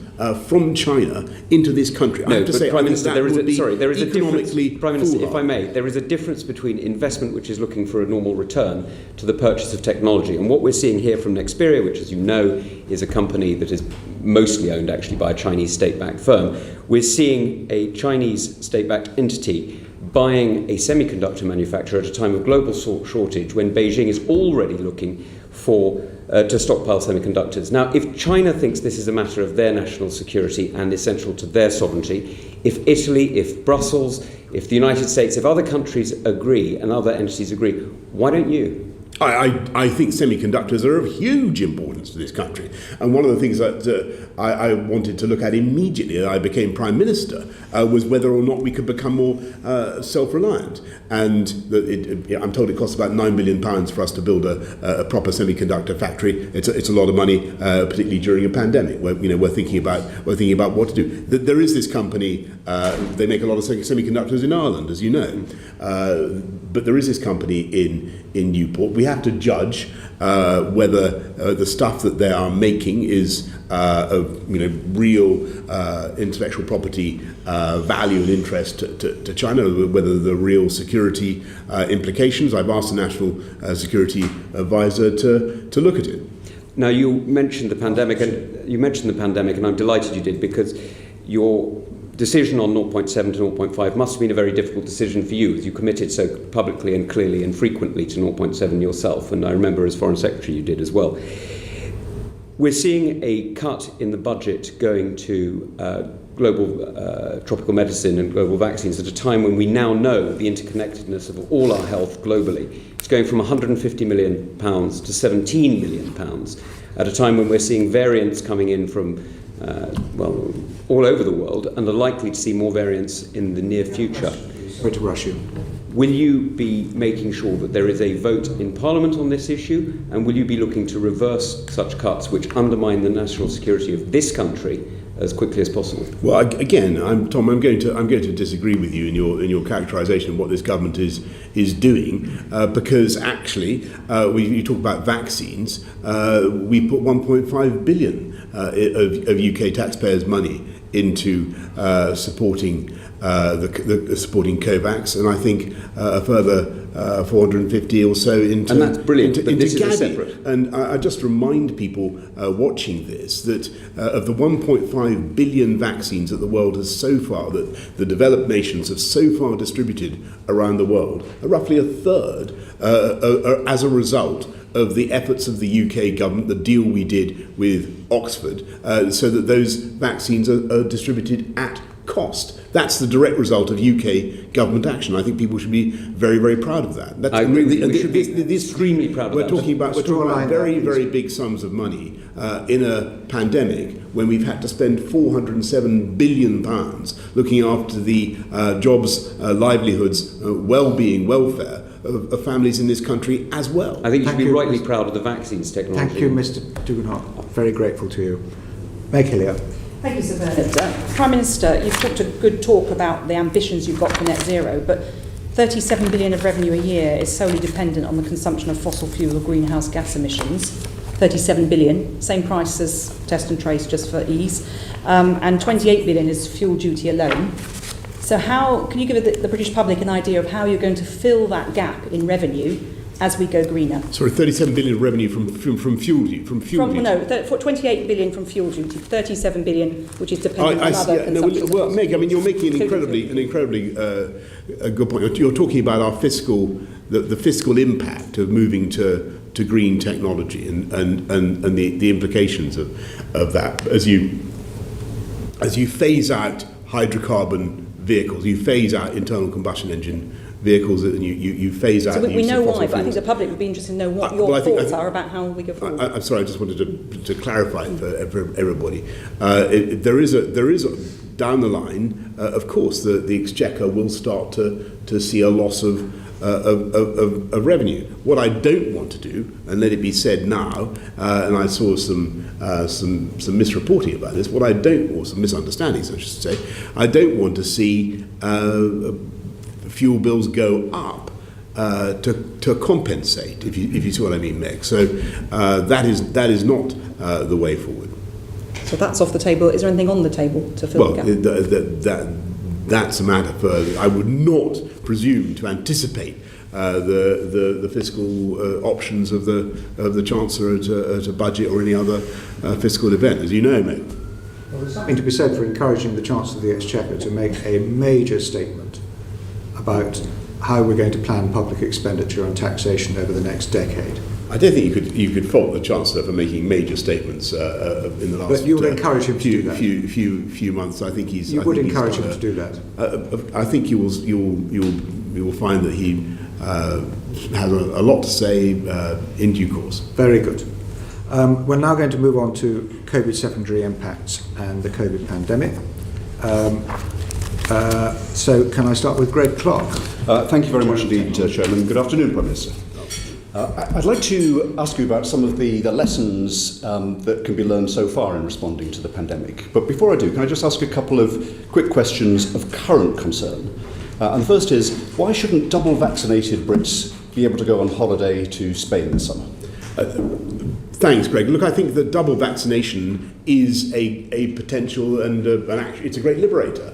Speaker 3: from China into this country.
Speaker 2: No,
Speaker 3: I have to
Speaker 2: but
Speaker 3: say,
Speaker 2: Prime Minister, there is a difference.
Speaker 3: Prime
Speaker 2: Prime Minister, if I may, there is a difference between investment which is looking for a normal return to the purchase of technology. And what we're seeing here from Nexperia, which, as you know, is a company that is mostly owned actually by a Chinese state-backed firm, we're seeing a Chinese state-backed entity buying a semiconductor manufacturer at a time of global shortage, when Beijing is already looking to stockpile semiconductors. Now, if China thinks this is a matter of their national security and essential to their sovereignty, if Italy, if Brussels, if the United States, if other countries agree and other entities agree, why don't you?
Speaker 3: I think semiconductors are of huge importance to this country. And one of the things that I wanted to look at immediately as I became Prime Minister was whether or not we could become more self-reliant. And I'm told it costs about £9 billion for us to build a proper semiconductor factory. It's a lot of money, particularly during a pandemic, where we're thinking about what to do. There is this company. They make a lot of semiconductors in Ireland, as you know. But there is this company in Newport. We have to judge whether the stuff that they are making is of real intellectual property value and interest to China, whether the real security implications. I've asked the National Security Advisor to look at it.
Speaker 2: Now, you mentioned the pandemic, and I'm delighted you did, because your decision on 0.7 to 0.5 must have been a very difficult decision for you, as you committed so publicly and clearly and frequently to 0.7 yourself, and I remember as Foreign Secretary you did as well. We're seeing a cut in the budget going to global tropical medicine and global vaccines at a time when we now know the interconnectedness of all our health globally. It's going from £150 million to £17 million at a time when we're seeing variants coming in from all over the world, and are likely to see more variants in the near future.
Speaker 1: Sorry to rush you.
Speaker 2: Will you be making sure that there is a vote in Parliament on this issue, and will you be looking to reverse such cuts which undermine the national security of this country as quickly as possible?
Speaker 3: Well, again, Tom, I'm going to disagree with you in your characterisation of what this government is doing, because actually, you talk about vaccines. We put 1.5 billion of UK taxpayers' money into supporting supporting COVAX, and I think a further 450 or so into,
Speaker 2: and that's brilliant, but this
Speaker 3: Gavi.
Speaker 2: Is separate.
Speaker 3: And I just remind people watching this that of the 1.5 billion vaccines that the world has so far, that the developed nations have so far distributed around the world, roughly a third are as a result of the efforts of the UK government, the deal we did with Oxford, so that those vaccines are distributed at cost. That's the direct result of UK government action. I think people should be very, very proud of that.
Speaker 2: I agree. We should be extremely proud of that.
Speaker 3: We're talking about very, very big sums of money in a pandemic when we've had to spend £407 billion looking after the jobs, livelihoods, well-being, welfare of families in this country as well.
Speaker 2: I think you should be rightly proud of the vaccines technology.
Speaker 1: Thank you, Mr. Tugendhat. Very grateful to you. Meg Hillier.
Speaker 8: Thank you, Sir Bernard. Prime Minister, you've talked a good talk about the ambitions you've got for net zero, but 37 billion of revenue a year is solely dependent on the consumption of fossil fuel or greenhouse gas emissions. 37 billion, same price as test and trace just for ease, and 28 billion is fuel duty alone. So how can you give the British public an idea of how you're going to fill that gap in revenue as we go greener?
Speaker 3: Sorry, 37 billion revenue from fuel duty.
Speaker 8: For 28 billion from fuel duty, 37 billion which is dependent on other consumption.
Speaker 3: Well, Meg, I mean, you're making an incredibly good point. You're talking about our the fiscal impact of moving to green technology and the implications of that as you phase out hydrocarbon vehicles, you phase out internal combustion engine vehicles, and you phase out.
Speaker 8: So we
Speaker 3: use
Speaker 8: know
Speaker 3: of
Speaker 8: why,
Speaker 3: fossil
Speaker 8: but I think
Speaker 3: fuels.
Speaker 8: the public would be interested to know what
Speaker 3: Well,
Speaker 8: your
Speaker 3: I think-
Speaker 8: thoughts are about how we go forward.
Speaker 3: I'm sorry, I just wanted to clarify it for everybody. There is a down the line, of course, the Exchequer will start to see a loss of revenue. What I don't want to do, and let it be said now, and I saw some misreporting about this. What I don't, or some misunderstandings, I should say, I don't want to see fuel bills go up to compensate, if you see what I mean, Meg. So that is not the way forward.
Speaker 8: So that's off the table. Is there anything on the table to fill the gap?
Speaker 3: That's a matter for. I would not presume to anticipate the fiscal options of the Chancellor at a budget or any other fiscal event, as you know, Meg.
Speaker 1: Well, there's something to be said for encouraging the Chancellor of the Exchequer to make a major statement about how we're going to plan public expenditure on taxation over the next decade.
Speaker 3: I don't think you could fault the Chancellor for making major statements in the last.
Speaker 1: But you would encourage him to do that.
Speaker 3: Few months. I think he's.
Speaker 1: You
Speaker 3: I
Speaker 1: would
Speaker 3: think he's
Speaker 1: encourage
Speaker 3: got
Speaker 1: him to do that.
Speaker 3: I think you will find that he has a lot to say in due course.
Speaker 1: Very good. We're now going to move on to COVID secondary impacts and the COVID pandemic. So can I start with Greg Clark?
Speaker 9: Thank you very much indeed, Chairman. Good afternoon, Prime Minister. I'd like to ask you about some of the lessons that can be learned so far in responding to the pandemic. But before I do, can I just ask a couple of quick questions of current concern? And the first is, why shouldn't double vaccinated Brits be able to go on holiday to Spain this summer?
Speaker 3: Thanks, Greg. Look, I think that double vaccination is a potential and it's a great liberator.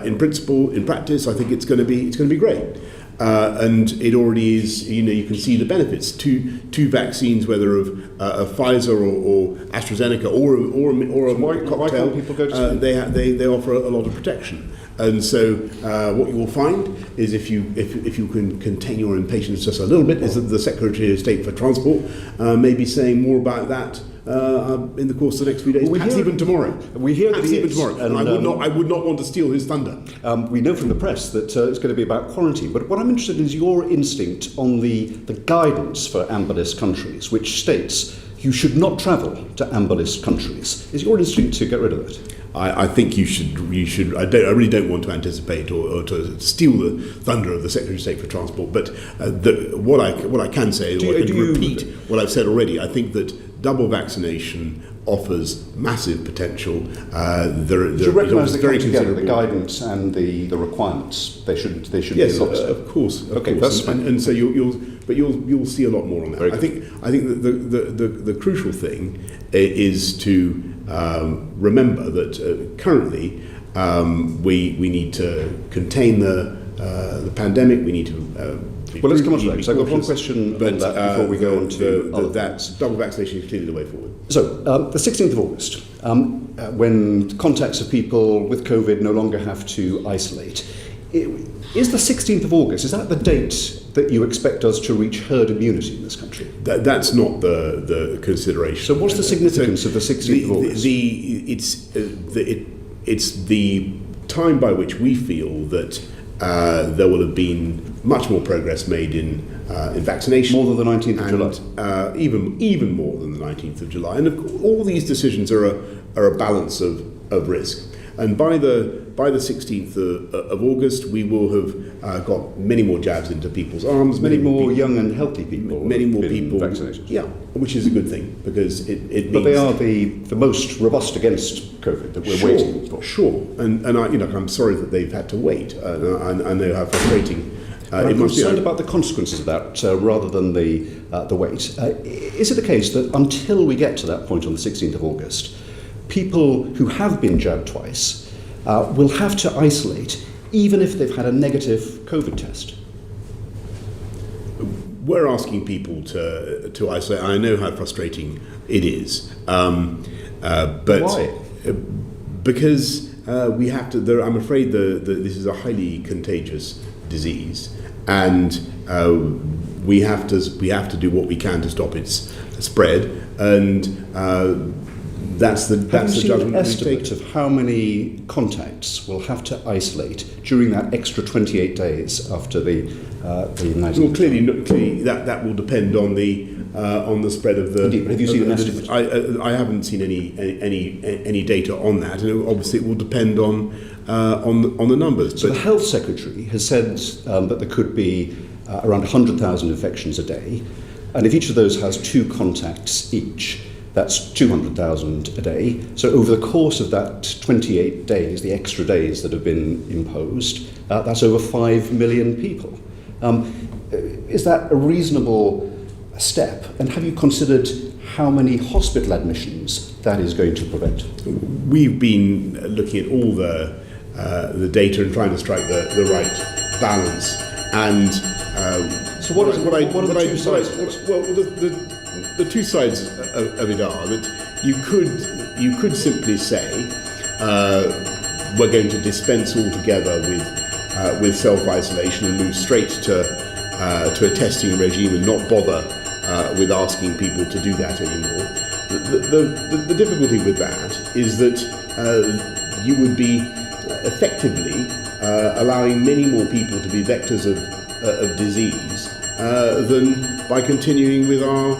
Speaker 3: In principle, in practice, I think it's going to be great. And it already is. You can see the benefits. Two vaccines, whether of Pfizer or AstraZeneca or a cocktail.
Speaker 9: Why can't people go to Spain?
Speaker 3: They offer a lot of protection. And so what you will find is if you can contain your impatience just a little bit, is that the Secretary of State for Transport may be saying more about that in the course of the next few days, perhaps even tomorrow.
Speaker 9: We hear that he
Speaker 3: even
Speaker 9: is,
Speaker 3: tomorrow. And I would not want to steal his thunder.
Speaker 9: We know from the press that it's going to be about quarantine, but what I'm interested in is your instinct on the guidance for amber list countries, which states you should not travel to amber list countries. Is your instinct to get rid of it?
Speaker 3: I think you should. I really don't want to anticipate or to steal the thunder of the Secretary of State for Transport. But what I can say, repeat what I've said already. I think that double vaccination offers massive potential.
Speaker 9: Do you recognise they come together, the guidance and the requirements? They should
Speaker 3: yes,
Speaker 9: be lockstep.
Speaker 3: Of course.
Speaker 9: That's fine.
Speaker 3: And so you'll see a lot more on that.
Speaker 9: Very
Speaker 3: I think that the crucial thing is to remember that currently we need to contain the pandemic. We need to.
Speaker 9: Well, let's come on to that, because I've got one question on that before we go on to other
Speaker 3: that double vaccination is clearly the way forward.
Speaker 9: So, the 16th of August, when contacts of people with COVID no longer have to isolate, is the 16th of August, is that the date that you expect us to reach herd immunity in this country?
Speaker 3: That's not the consideration.
Speaker 9: So what's the significance of the 16th of August?
Speaker 3: It's the time by which we feel that there will have been much more progress made in vaccination.
Speaker 9: More than the 19th of
Speaker 3: July? Even more than the 19th of July. And of course, all these decisions are a balance of risk. And by the 16th of August, we will have got many more jabs into people's arms.
Speaker 9: Many more people, young and healthy people.
Speaker 3: Many more people
Speaker 9: vaccinated.
Speaker 3: Yeah, which is a good thing because it means.
Speaker 9: But they are the most robust against COVID that we're waiting for.
Speaker 3: Sure, and I'm sorry that they've had to wait. I know how frustrating.
Speaker 9: I'm concerned about the consequences of that rather than the wait. Is it the case that until we get to that point on the 16th of August, people who have been jabbed twice will have to isolate even if they've had a negative COVID test?
Speaker 3: We're asking people to isolate. I know how frustrating it is. But
Speaker 9: why?
Speaker 3: Because we have to. I'm afraid this is a highly contagious disease, and we have to do what we can to stop its spread. And that's the
Speaker 9: Have you seen
Speaker 3: judgment
Speaker 9: an
Speaker 3: we take.
Speaker 9: estimate of how many contacts will have to isolate during that extra 28 days after the 19th?
Speaker 3: Well, clearly that will depend on the spread of the.
Speaker 9: Indeed, but have you seen an estimate?
Speaker 3: I haven't seen any data on that, and obviously it will depend on the numbers.
Speaker 9: So the Health Secretary has said that there could be around 100,000 infections a day, and if each of those has 2 contacts each, that's 200,000 a day. So over the course of that 28 days, the extra days that have been imposed, that's over 5 million people. Is that a reasonable step? And have you considered how many hospital admissions that is going to prevent?
Speaker 3: We've been looking at all the data and trying to strike the right balance. And
Speaker 9: So what are the two sides?
Speaker 3: Well, the two sides of it are that you could simply say we're going to dispense altogether with self-isolation and move straight to a testing regime and not bother with asking people to do that anymore. The difficulty with that is that you would be effectively allowing many more people to be vectors of disease than by continuing with our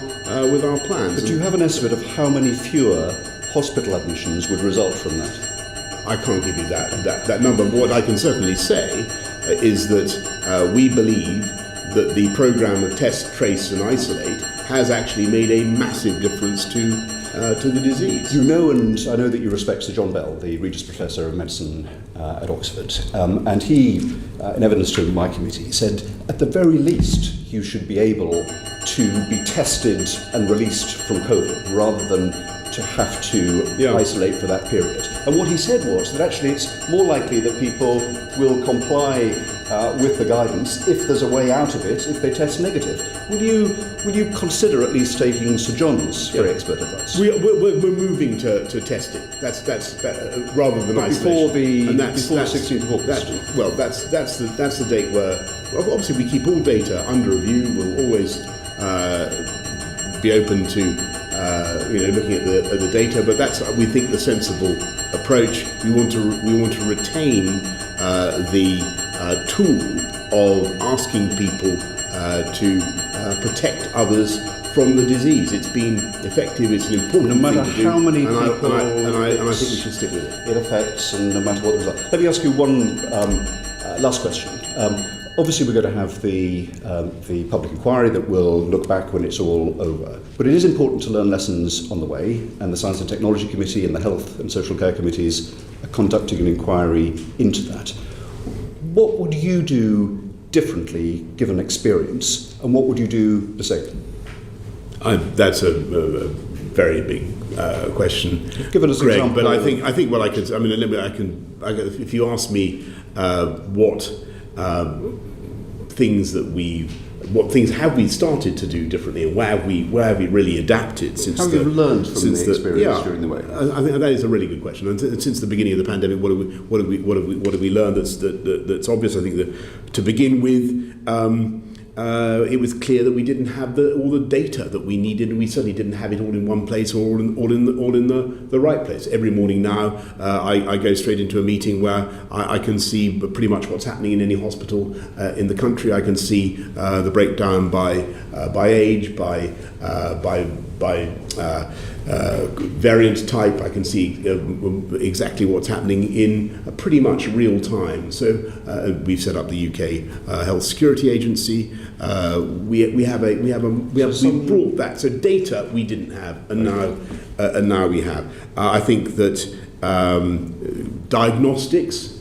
Speaker 3: plans.
Speaker 9: But do you have an estimate of how many fewer hospital admissions would result from that?
Speaker 3: I can't give you that number. What I can certainly say is that we believe that the programme of test, trace and isolate has actually made a massive difference to the disease.
Speaker 9: You know, and I know that you respect Sir John Bell, the Regis Professor of Medicine at Oxford, and he, in evidence to my committee, said at the very least you should be able to be tested and released from COVID rather than to have to isolate for that period. And what he said was that actually it's more likely that people will comply with the guidance if there's a way out of it if they test negative. Will you consider at least taking Sir John's very expert advice?
Speaker 3: We're moving to testing. That's rather than
Speaker 9: but
Speaker 3: isolation.
Speaker 9: Before the 16th of August.
Speaker 3: That's the date where obviously we keep all data under review. We'll always be open to looking at the data, but that's we think the sensible approach. We want to retain the tool of asking people to protect others from the disease. It's been effective. It's an important
Speaker 9: no matter
Speaker 3: thing to do,
Speaker 9: how many people
Speaker 3: and I think we should stick with it.
Speaker 9: It affects, and no matter what the result. Let me ask you one last question. Obviously, we're going to have the public inquiry that will look back when it's all over. But it is important to learn lessons on the way, and the Science and Technology Committee and the Health and Social Care Committees are conducting an inquiry into that. What would you do differently, given experience, and what would you do the same?
Speaker 3: That's a very big question,
Speaker 9: Give us an
Speaker 3: Greg.
Speaker 9: example.
Speaker 3: But I think what I could. I mean, I can. If you ask me what things have we started to do differently, and where have we really adapted since?
Speaker 9: How have you learned from the experience during the way?
Speaker 3: I think that is a really good question. And since the beginning of the pandemic, what have we learned that's obvious? I think that to begin with, it was clear that we didn't have all the data that we needed, and we certainly didn't have it all in one place or all in the right place. Every morning now, I go straight into a meeting where I can see pretty much what's happening in any hospital in the country. I can see the breakdown by age, by variant type. I can see exactly what's happening in pretty much real time. So we've set up the UK Health Security Agency. We brought that. So data we didn't have, and now we have. I think that diagnostics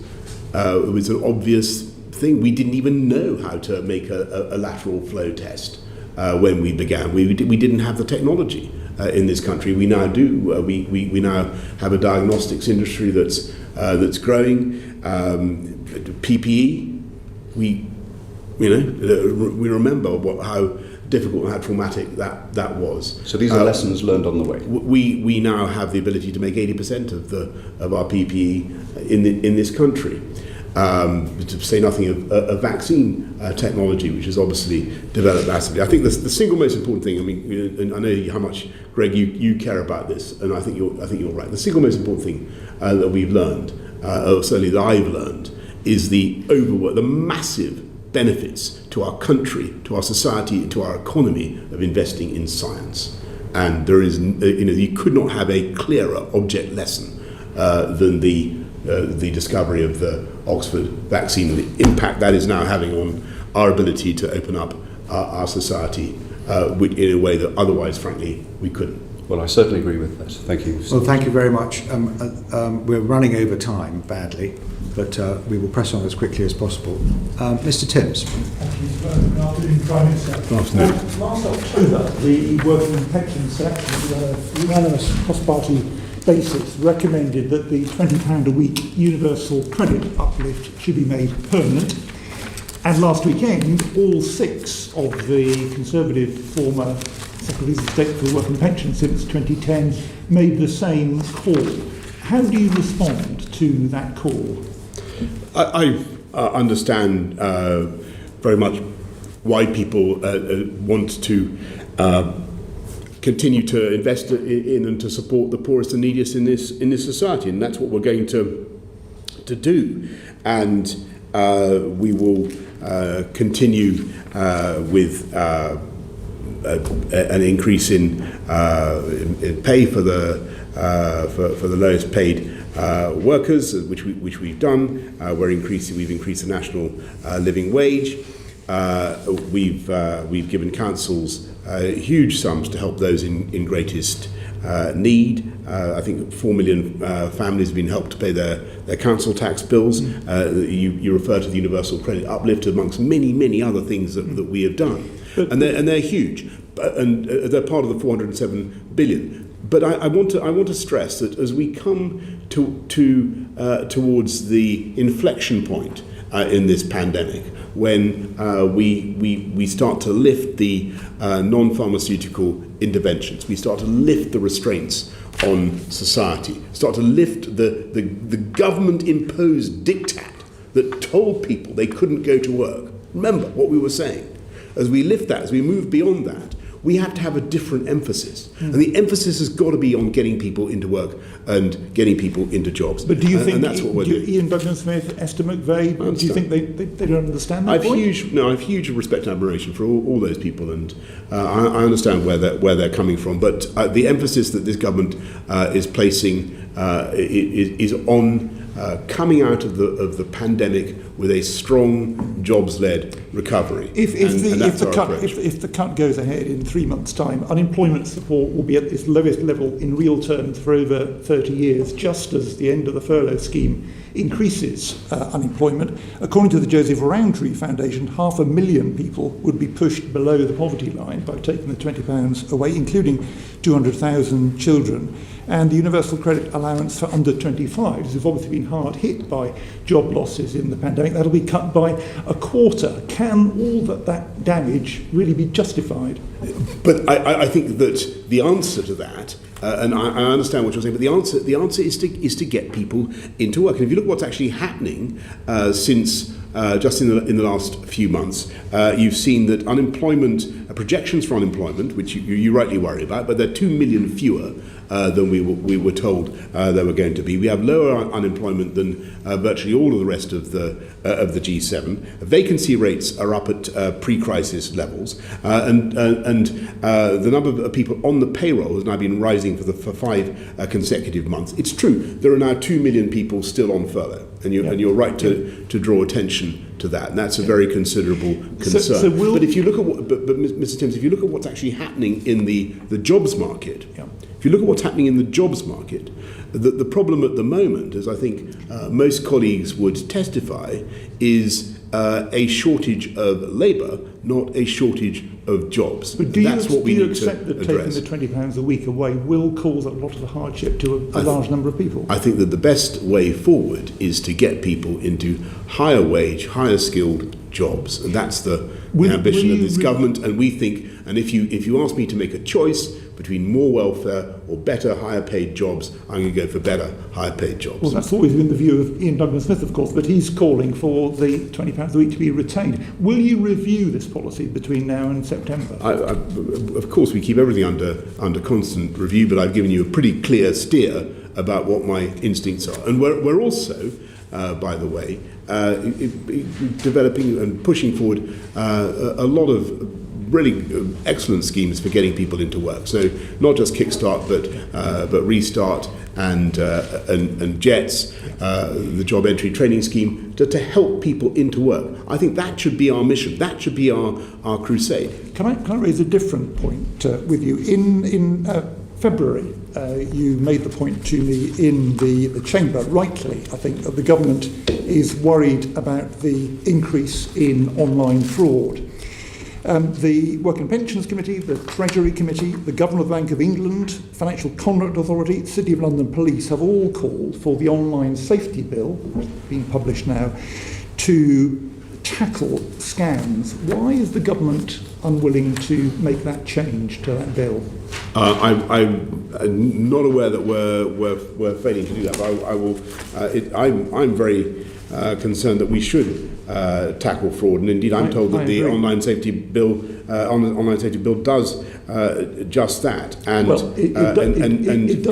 Speaker 3: was an obvious thing. We didn't even know how to make a lateral flow test when we began. We didn't have the technology. In this country, we now do. We now have a diagnostics industry that's growing. PPE, we remember how difficult and how traumatic that was.
Speaker 9: So these are lessons learned on the way.
Speaker 3: We now have the ability to make 80% of our PPE in this country. to say nothing of vaccine technology, which is obviously developed massively. I think the single most important thing, I mean, and I know how much, Greg, you care about this, and I think you're right. The single most important thing that we've learned, or certainly that I've learned, is the massive benefits to our country, to our society, to our economy of investing in science. And there is, you could not have a clearer object lesson than the discovery of the Oxford vaccine and the impact that is now having on our ability to open up our society in a way that otherwise, frankly, we couldn't.
Speaker 9: Well, I certainly agree with that. Thank you.
Speaker 1: Well, thank you very much. We're running over time badly, but we will press on as quickly as possible. Mr. Timms.
Speaker 10: Thank you. Good afternoon, Prime Minister.
Speaker 3: Good afternoon.
Speaker 10: Last October, the Working Pension Selection, on a unanimous cross-party basis, recommended that the £20 a week universal credit uplift should be made permanent. And last weekend, all 6 of the Conservative former Secretaries of State for the Working Pension since 2010 made the same call. How do you respond to that call?
Speaker 3: I understand very much why people want to continue to invest in and to support the poorest and neediest in this society, and that's what we're going to do. And we will continue with an increase in pay for the lowest paid workers, which we've done. We've increased the national living wage. We've given councils huge sums to help those in greatest need. I think 4 million families have been helped to pay their council tax bills. You refer to the universal credit uplift amongst many other things that we have done, and they're huge, and they're part of the 407 billion. But I want to stress that as we come towards the inflection point in this pandemic, when we start to lift the non-pharmaceutical interventions, we start to lift the restraints on society, start to lift the government-imposed diktat that told people they couldn't go to work. Remember what we were saying. As we lift that, as we move beyond that, we have to have a different emphasis. And the emphasis has got to be on getting people into work and getting people into jobs.
Speaker 10: But do you think,
Speaker 3: and that's what we're doing.
Speaker 10: Ian Duggan-Smith, Esther McVeigh, do you think they don't understand that
Speaker 3: I have huge respect and admiration for all those people, and I understand where they're coming from. But the emphasis that this government is placing is on coming out of the pandemic with a strong jobs-led recovery.
Speaker 10: If the cut goes ahead in 3 months' time, unemployment support will be at its lowest level in real terms for over 30 years, just as the end of the furlough scheme increases unemployment. According to the Joseph Rowntree Foundation, 500,000 people would be pushed below the poverty line by taking the £20 away, including 200,000 children. And the universal credit allowance for under 25s have obviously been hard hit by job losses in the pandemic. That'll be cut by a quarter. Can all that damage really be justified?
Speaker 3: But I think that the answer to that, and I understand what you're saying, but the answer is to get people into work. And if you look at what's actually happening since just in the last few months, you've seen that unemployment projections for unemployment, which you rightly worry about, but they're 2 million fewer than we were told there were going to be. We have lower unemployment than virtually all of the rest of the G7. Vacancy rates are up at pre-crisis levels, and the number of people on the payroll has now been rising for 5 consecutive months. It's true, there are now 2 million people still on furlough, and you're right to draw attention to that, and that's a very considerable concern. But if you look at Mr. Timms, if you look at what's actually happening in the jobs market, if you look at what's happening in the jobs market, the problem at the moment, as I think most colleagues would testify, is a shortage of labour, not a shortage of jobs.
Speaker 10: But do you accept that taking the £20 a week away will cause a lot of the hardship to a large number of people?
Speaker 3: I think that the best way forward is to get people into higher wage, higher skilled jobs, and that's the ambition of this government. And we think, and if you ask me to make a choice between more welfare or better, higher paid jobs, I'm going to go for better, higher paid jobs.
Speaker 10: Well, that's always been the view of Ian Douglas-Smith, of course, but he's calling for the £20 a week to be retained. Will you review this policy between now and September?
Speaker 3: Of course, we keep everything under constant review, but I've given you a pretty clear steer about what my instincts are. And we're also, by the way, developing and pushing forward a lot of really excellent schemes for getting people into work. So not just Kickstart, but Restart and JETS, the job entry training scheme, to help people into work. I think that should be our mission. That should be our crusade.
Speaker 10: Can I raise a different point with you? In February, you made the point to me in the chamber, rightly, I think, that the government is worried about the increase in online fraud. The Work and Pensions Committee, the Treasury Committee, the Governor of the Bank of England, Financial Conduct Authority, City of London Police have all called for the online safety bill, being published now, to tackle scams. Why is the government unwilling to make that change to that bill?
Speaker 3: I'm not aware that we're failing to do that. But I'm very concerned that we should tackle fraud, and indeed I'm told that the online safety bill does just that. And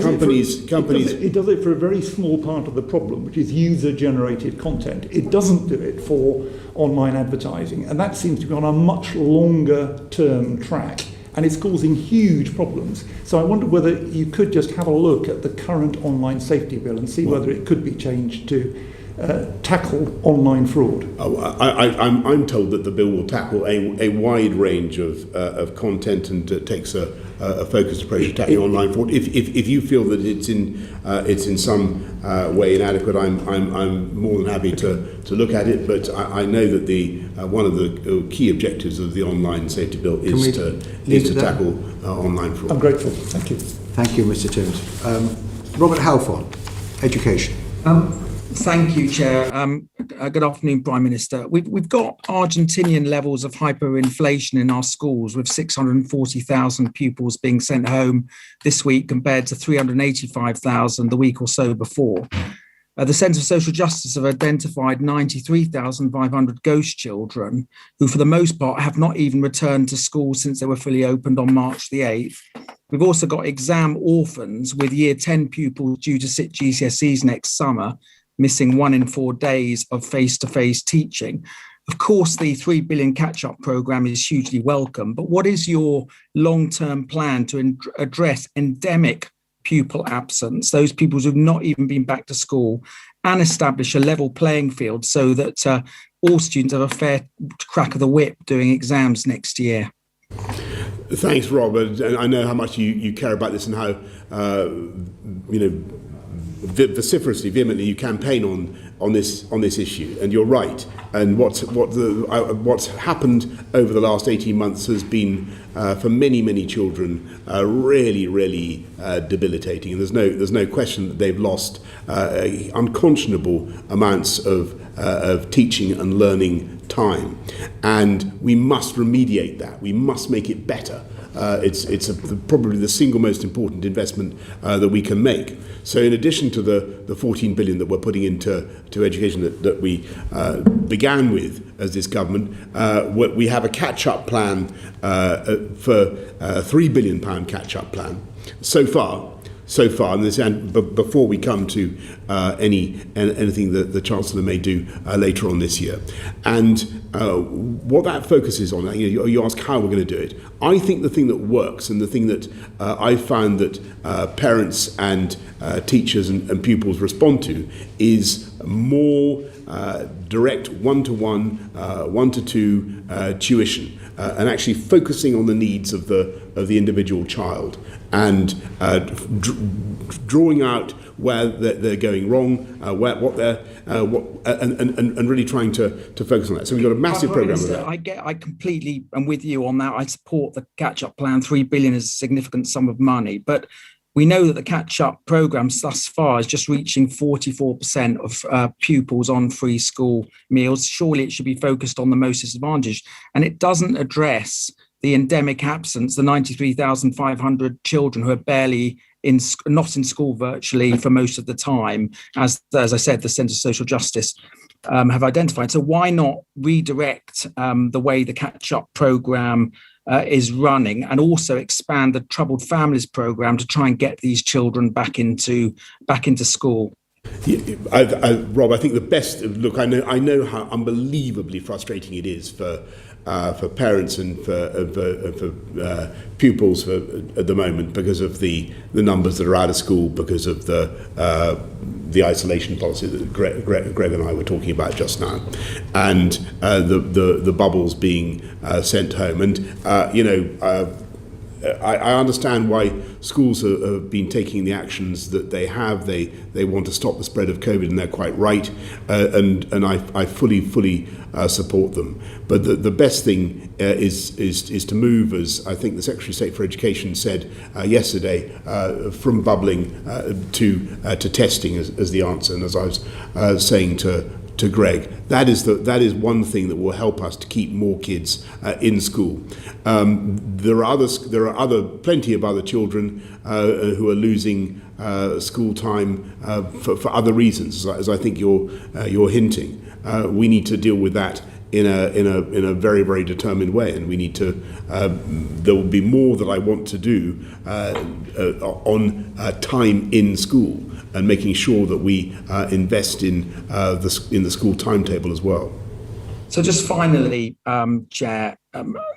Speaker 3: companies
Speaker 10: it does it for a very small part of the problem, which is user-generated content. It doesn't do it for online advertising, and that seems to be on a much longer-term track. And it's causing huge problems. So I wonder whether you could just have a look at the current online safety bill and see whether it could be changed to tackle online fraud.
Speaker 3: I'm told that the bill will tackle a wide range of content and takes a focused approach to tackling online fraud. If you feel that it's in some way inadequate, I'm more than happy to look at it. But I know that the one of the key objectives of the online safety bill is to tackle online fraud.
Speaker 10: I'm grateful. Thank you.
Speaker 1: Thank you, Mr. Timms. Robert Halfon, Education.
Speaker 11: Thank you, Chair. Good afternoon, Prime Minister. We've got Argentinian levels of hyperinflation in our schools, with 640,000 pupils being sent home this week compared to 385,000 the week or so before. The Centre for Social Justice have identified 93,500 ghost children who, for the most part, have not even returned to school since they were fully opened on March the 8th. We've also got exam orphans with Year 10 pupils due to sit GCSEs next summer, missing 1 in 4 days of face-to-face teaching. Of course, the £3 billion catch-up programme is hugely welcome, but what is your long-term plan to address endemic pupil absence, those pupils who've not even been back to school, and establish a level playing field so that all students have a fair crack of the whip doing exams next year?
Speaker 3: Thanks, Robert. And I know how much you care about this and how vociferously, vehemently you campaign on this issue, and you're right. And what's happened over the last 18 months has been for many children really debilitating. And there's no question that they've lost unconscionable amounts of teaching and learning time, and we must remediate that. We must make it better. It's probably the single most important investment that we can make. So in addition to the 14 billion that we're putting into education that we began with as this government, we have a catch-up plan for a £3 billion catch-up plan so far, and before we come to anything that the Chancellor may do later on this year. And what that focuses on, you ask how we're going to do it. I think the thing that works, and the thing that I've found that parents and teachers and pupils respond to, is more direct one-to-one, one-to-two tuition, and actually focusing on the needs of the individual child, and drawing out where they're going wrong, and really trying to focus on that. So we've got a massive program of that.
Speaker 11: I completely am with you on that. I support the catch-up plan. 3 billion is a significant sum of money, but we know that the catch-up programme thus far is just reaching 44% of pupils on free school meals. Surely it should be focused on the most disadvantaged, and it doesn't address the endemic absence, the 93,500 children who are barely not in school virtually for most of the time, as I said, the Centre for Social Justice have identified. So why not redirect the way the catch-up programme is running, and also expand the Troubled Families programme to try and get these children back into school?
Speaker 3: Rob, I think the best look. I know how unbelievably frustrating it is for parents and for pupils at the moment, because of the numbers that are out of school, because of the isolation policy that Greg and I were talking about just now, and the bubbles being sent home. And I understand why schools have been taking the actions that they have. They want to stop the spread of COVID, and they're quite right. And I fully support them. But the best thing is to move, as I think the Secretary of State for Education said yesterday, from bubbling to testing as the answer. And as I was saying to Greg, that is one thing that will help us to keep more kids in school. There are plenty of other children who are losing school time for other reasons, as I think you're hinting. We need to deal with that in a very, very determined way, and we need to. There will be more that I want to do on time in school, and making sure that we invest in the school timetable as well.
Speaker 11: So just finally, Chair,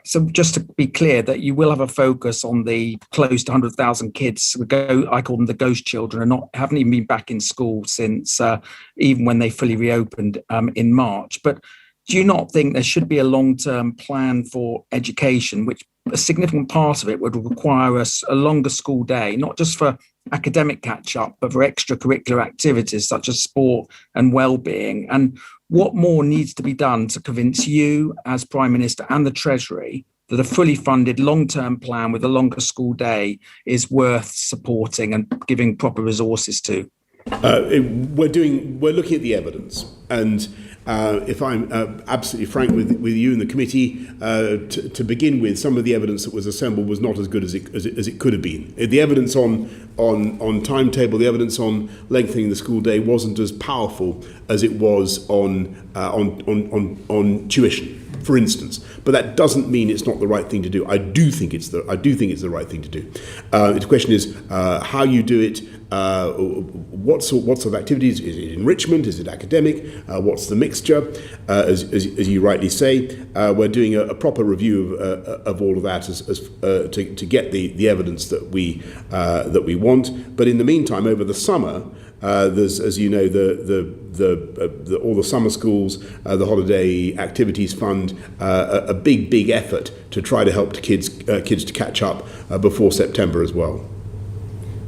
Speaker 11: so just to be clear, that you will have a focus on the close to 100,000 kids, I call them the ghost children, and haven't even been back in school since even when they fully reopened in March. But do you not think there should be a long-term plan for education, which a significant part of it would require a longer school day, not just for academic catch-up, but for extracurricular activities such as sport and well-being? And what more needs to be done to convince you as Prime Minister and the Treasury that a fully funded long-term plan with a longer school day is worth supporting and giving proper resources to?
Speaker 3: We're looking at the evidence, and if I'm absolutely frank with you and the committee, to begin with, some of the evidence that was assembled was not as good as it could have been. The evidence on timetable, the evidence on lengthening the school day wasn't as powerful as it was on tuition, for instance. But that doesn't mean it's not the right thing to do. I do think it's the right thing to do. The question is how you do it. What sort of activities? Is it enrichment? Is it academic? What's the mixture? As you rightly say, we're doing a proper review of all of that to get the evidence that we want. But in the meantime, over the summer, there's, as you know, all the summer schools, the Holiday Activities Fund, a big effort to try to help kids to catch up before September as well.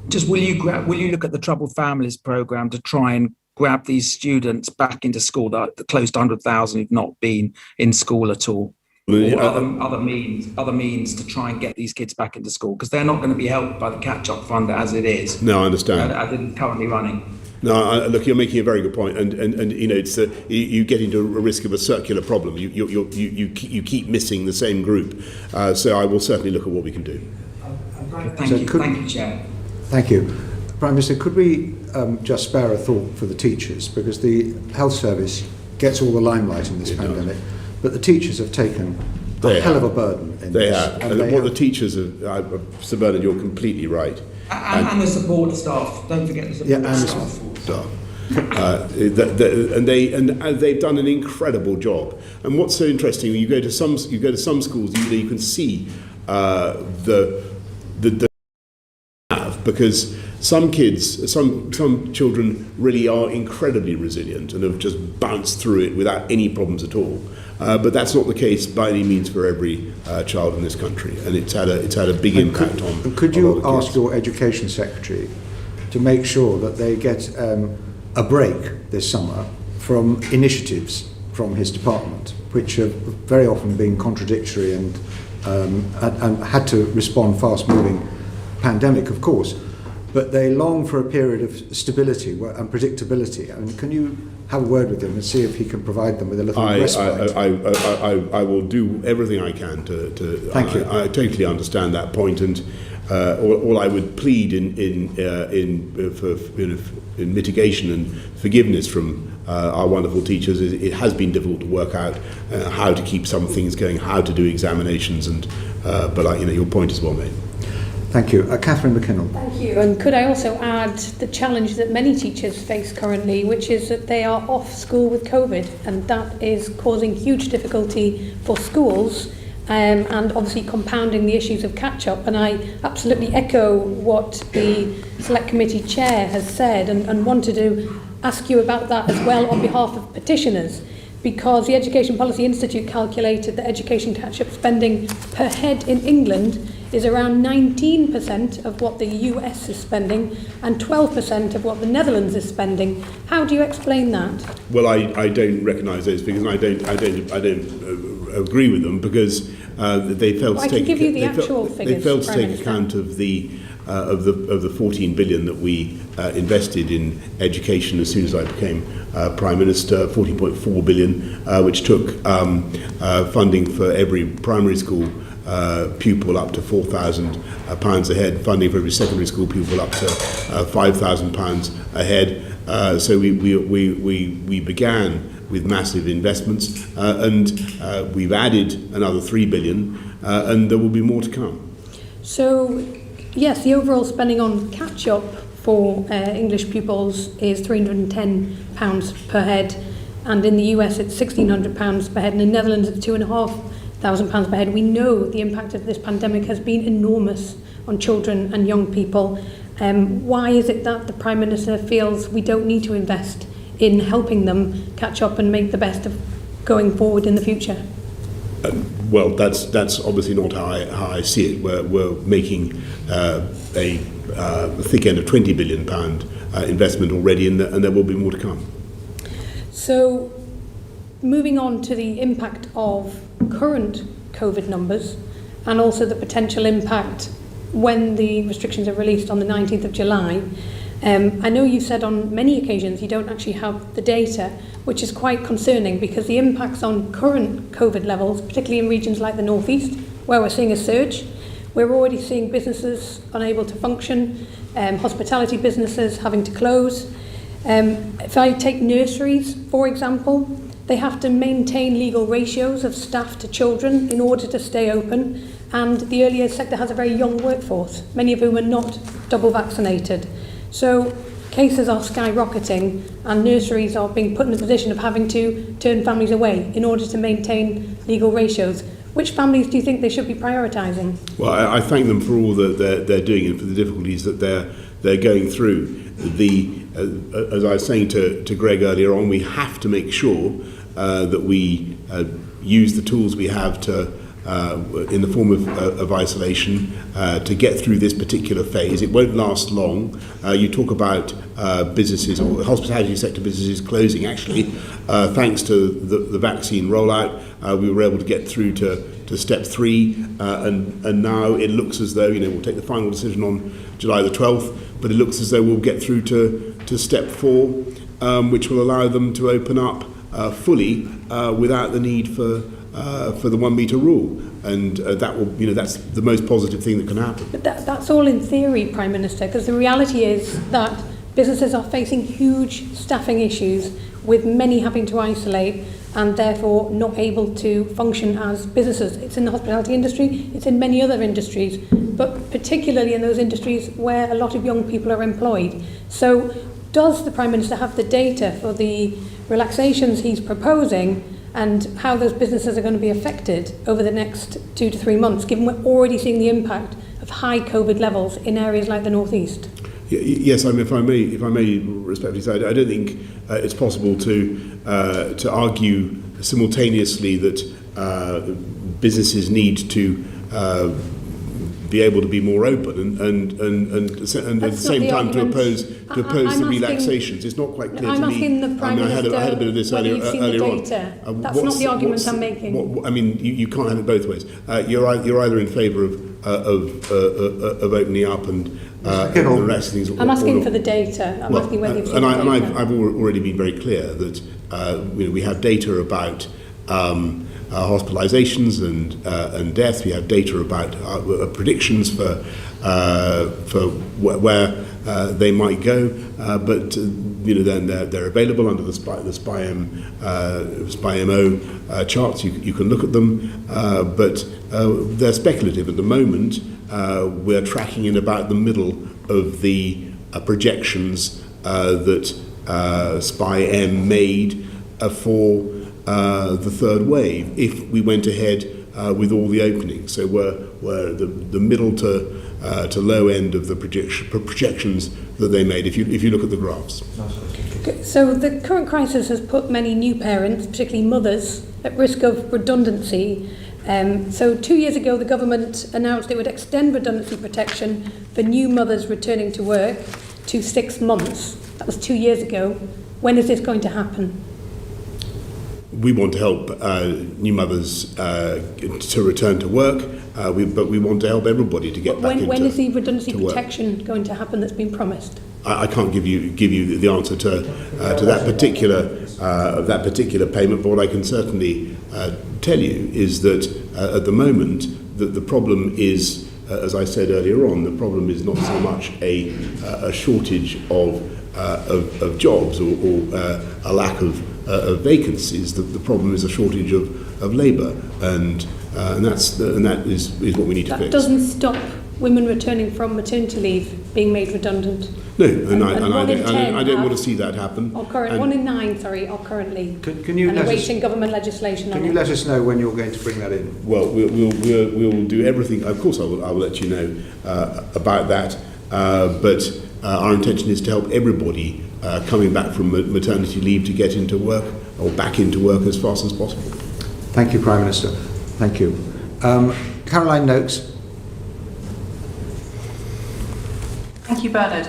Speaker 11: Just will you look at the Troubled Families programme to try and grab these students back into school, that close to 100,000 who've not been in school at all? Or other means to try and get these kids back into school, because they're not going to be helped by the catch-up fund as it is.
Speaker 3: No, I understand.
Speaker 11: As it's currently running.
Speaker 3: No, look, you're making a very good point, and you know, it's you get into a risk of a circular problem. You keep missing the same group. So I will certainly look at what we can do.
Speaker 11: Thank you, Chair.
Speaker 1: Thank you. Prime Minister, could we just spare a thought for the teachers, because the health service gets all the limelight in this pandemic, but the teachers have taken a hell of a burden in
Speaker 3: they
Speaker 1: this.
Speaker 3: Have. And the teachers have, Sir Bernard, you're completely right.
Speaker 11: And the support staff. Don't forget the support staff.
Speaker 3: And they've done an incredible job. And what's so interesting, when you go to some schools, you can see the because some kids, some children really are incredibly resilient and have just bounced through it without any problems at all. But that's not the case by any means for every child in this country, and it's had a big impact on.
Speaker 1: Could you ask your Education Secretary to make sure that they get a break this summer from initiatives from his department, which have very often been contradictory and had to respond fast-moving pandemic, of course, but they long for a period of stability and predictability. I mean, can you have a word with him and see if he can provide them with a little respite?
Speaker 3: I will do everything I can to
Speaker 1: Thank you.
Speaker 3: I totally understand that point, and all I would plead in mitigation and forgiveness from our wonderful teachers is it has been difficult to work out how to keep some things going, how to do examinations, and but your point is well made.
Speaker 1: Thank you. Catherine McKinnell.
Speaker 12: Thank you. And could I also add the challenge that many teachers face currently, which is that they are off school with COVID, and that is causing huge difficulty for schools and obviously compounding the issues of catch-up. And I absolutely echo what the Select Committee Chair has said and wanted to ask you about that as well on behalf of petitioners, because the Education Policy Institute calculated that education catch-up spending per head in England is around 19% of what the US is spending and 12% of what the Netherlands is spending. How do you explain that?
Speaker 3: Well, I don't recognise those figures, and I don't agree with them, because they failed to take. They failed to take account of the 14 billion that we invested in education as soon as I became Prime Minister. 14.4 billion, which took funding for every primary school pupil up to £4,000 a head, funding for every secondary school pupil up to £5,000 a head. So we began with massive investments, and we've added another 3 billion, and there will be more to come.
Speaker 12: So, yes, the overall spending on catch-up for English pupils is £310 per head, and in the US it's £1,600 per head, and in the Netherlands it's £2,500 per head. We know the impact of this pandemic has been enormous on children and young people. Why is it that the Prime Minister feels we don't need to invest in helping them catch up and make the best of going forward in the future?
Speaker 3: Well, that's obviously not how I see it. We're making a thick end of £20 billion investment already, and there will be more to come.
Speaker 12: So, moving on to the impact of current COVID numbers and also the potential impact when the restrictions are released on the 19th of July. I know you've said on many occasions you don't actually have the data, which is quite concerning, because the impacts on current COVID levels, particularly in regions like the North East, where we're seeing a surge, we're already seeing businesses unable to function, hospitality businesses having to close. If I take nurseries, for example, they have to maintain legal ratios of staff to children in order to stay open, and the early years sector has a very young workforce, many of whom are not double vaccinated. So cases are skyrocketing, and nurseries are being put in a position of having to turn families away in order to maintain legal ratios. Which families do you think they should be prioritising?
Speaker 3: Well, I thank them for all that they're doing and for the difficulties that they're going through. As I was saying to Greg earlier on, we have to make sure that we use the tools we have to in the form of isolation to get through this particular phase. It won't last long. You talk about businesses or hospitality sector businesses closing. Actually, thanks to the vaccine rollout, we were able to get through to step 3, and now it looks as though, we'll take the final decision on July the 12th, but it looks as though we'll get through to step 4, which will allow them to open up fully without the need for the 1 metre rule, and that will, that's the most positive thing that can happen.
Speaker 12: But that's all in theory, Prime Minister, because the reality is that businesses are facing huge staffing issues, with many having to isolate and therefore not able to function as businesses. It's in the hospitality industry, it's in many other industries, but particularly in those industries where a lot of young people are employed. So does the Prime Minister have the data for the relaxations he's proposing and how those businesses are going to be affected over the next 2 to 3 months, given we're already seeing the impact of high COVID levels in areas like the North East?
Speaker 3: Yes, if I may respectfully say, I don't think it's possible to argue simultaneously that businesses need to be able to be more open and at the same time to oppose the relaxations. It's not quite clear to me.
Speaker 12: I'm asking the Prime Minister
Speaker 3: I had a bit of this
Speaker 12: whether
Speaker 3: earlier
Speaker 12: you've seen the data. That's not the argument I'm making.
Speaker 3: You can't have it both ways. You're either in favour of opening up and the rest of things.
Speaker 12: I'm asking for the data. I'm asking whether you've seen the data.
Speaker 3: I've already been very clear that we have data about hospitalizations and deaths. We have data about predictions for where they might go, but then they're available under the SPI-MO charts. You can look at them, but they're speculative at the moment. We're tracking in about the middle of the projections that SPI-M made for the third wave, if we went ahead with all the openings. So we're the middle to low end of the projections that they made, if you look at the graphs.
Speaker 12: So the current crisis has put many new parents, particularly mothers, at risk of redundancy. So 2 years ago, the government announced it would extend redundancy protection for new mothers returning to work to 6 months. That was 2 years ago. When is this going to happen?
Speaker 3: We want to help new mothers to return to work, but we want to help everybody to get back into work.
Speaker 12: When is the redundancy protection going to happen that's been promised?
Speaker 3: I can't give you the answer to that particular payment, but what I can certainly tell you is that at the moment the problem is, as I said earlier on, the problem is not so much a shortage of jobs or a lack of vacancies. The problem is a shortage of labour, and that is what we need to fix.
Speaker 12: That doesn't stop women returning from maternity leave being made redundant.
Speaker 3: No, and I don't want to see that happen.
Speaker 12: 1 in 9, are currently awaiting government legislation on it.
Speaker 1: Can you let us know when you're going to bring that in?
Speaker 3: Well, we'll do everything. Of course, I will let you know about that. But our intention is to help everybody coming back from maternity leave to get into work or back into work as fast as possible.
Speaker 1: Thank you, Prime Minister. Thank you. Caroline Noakes.
Speaker 7: Thank you, Bernard.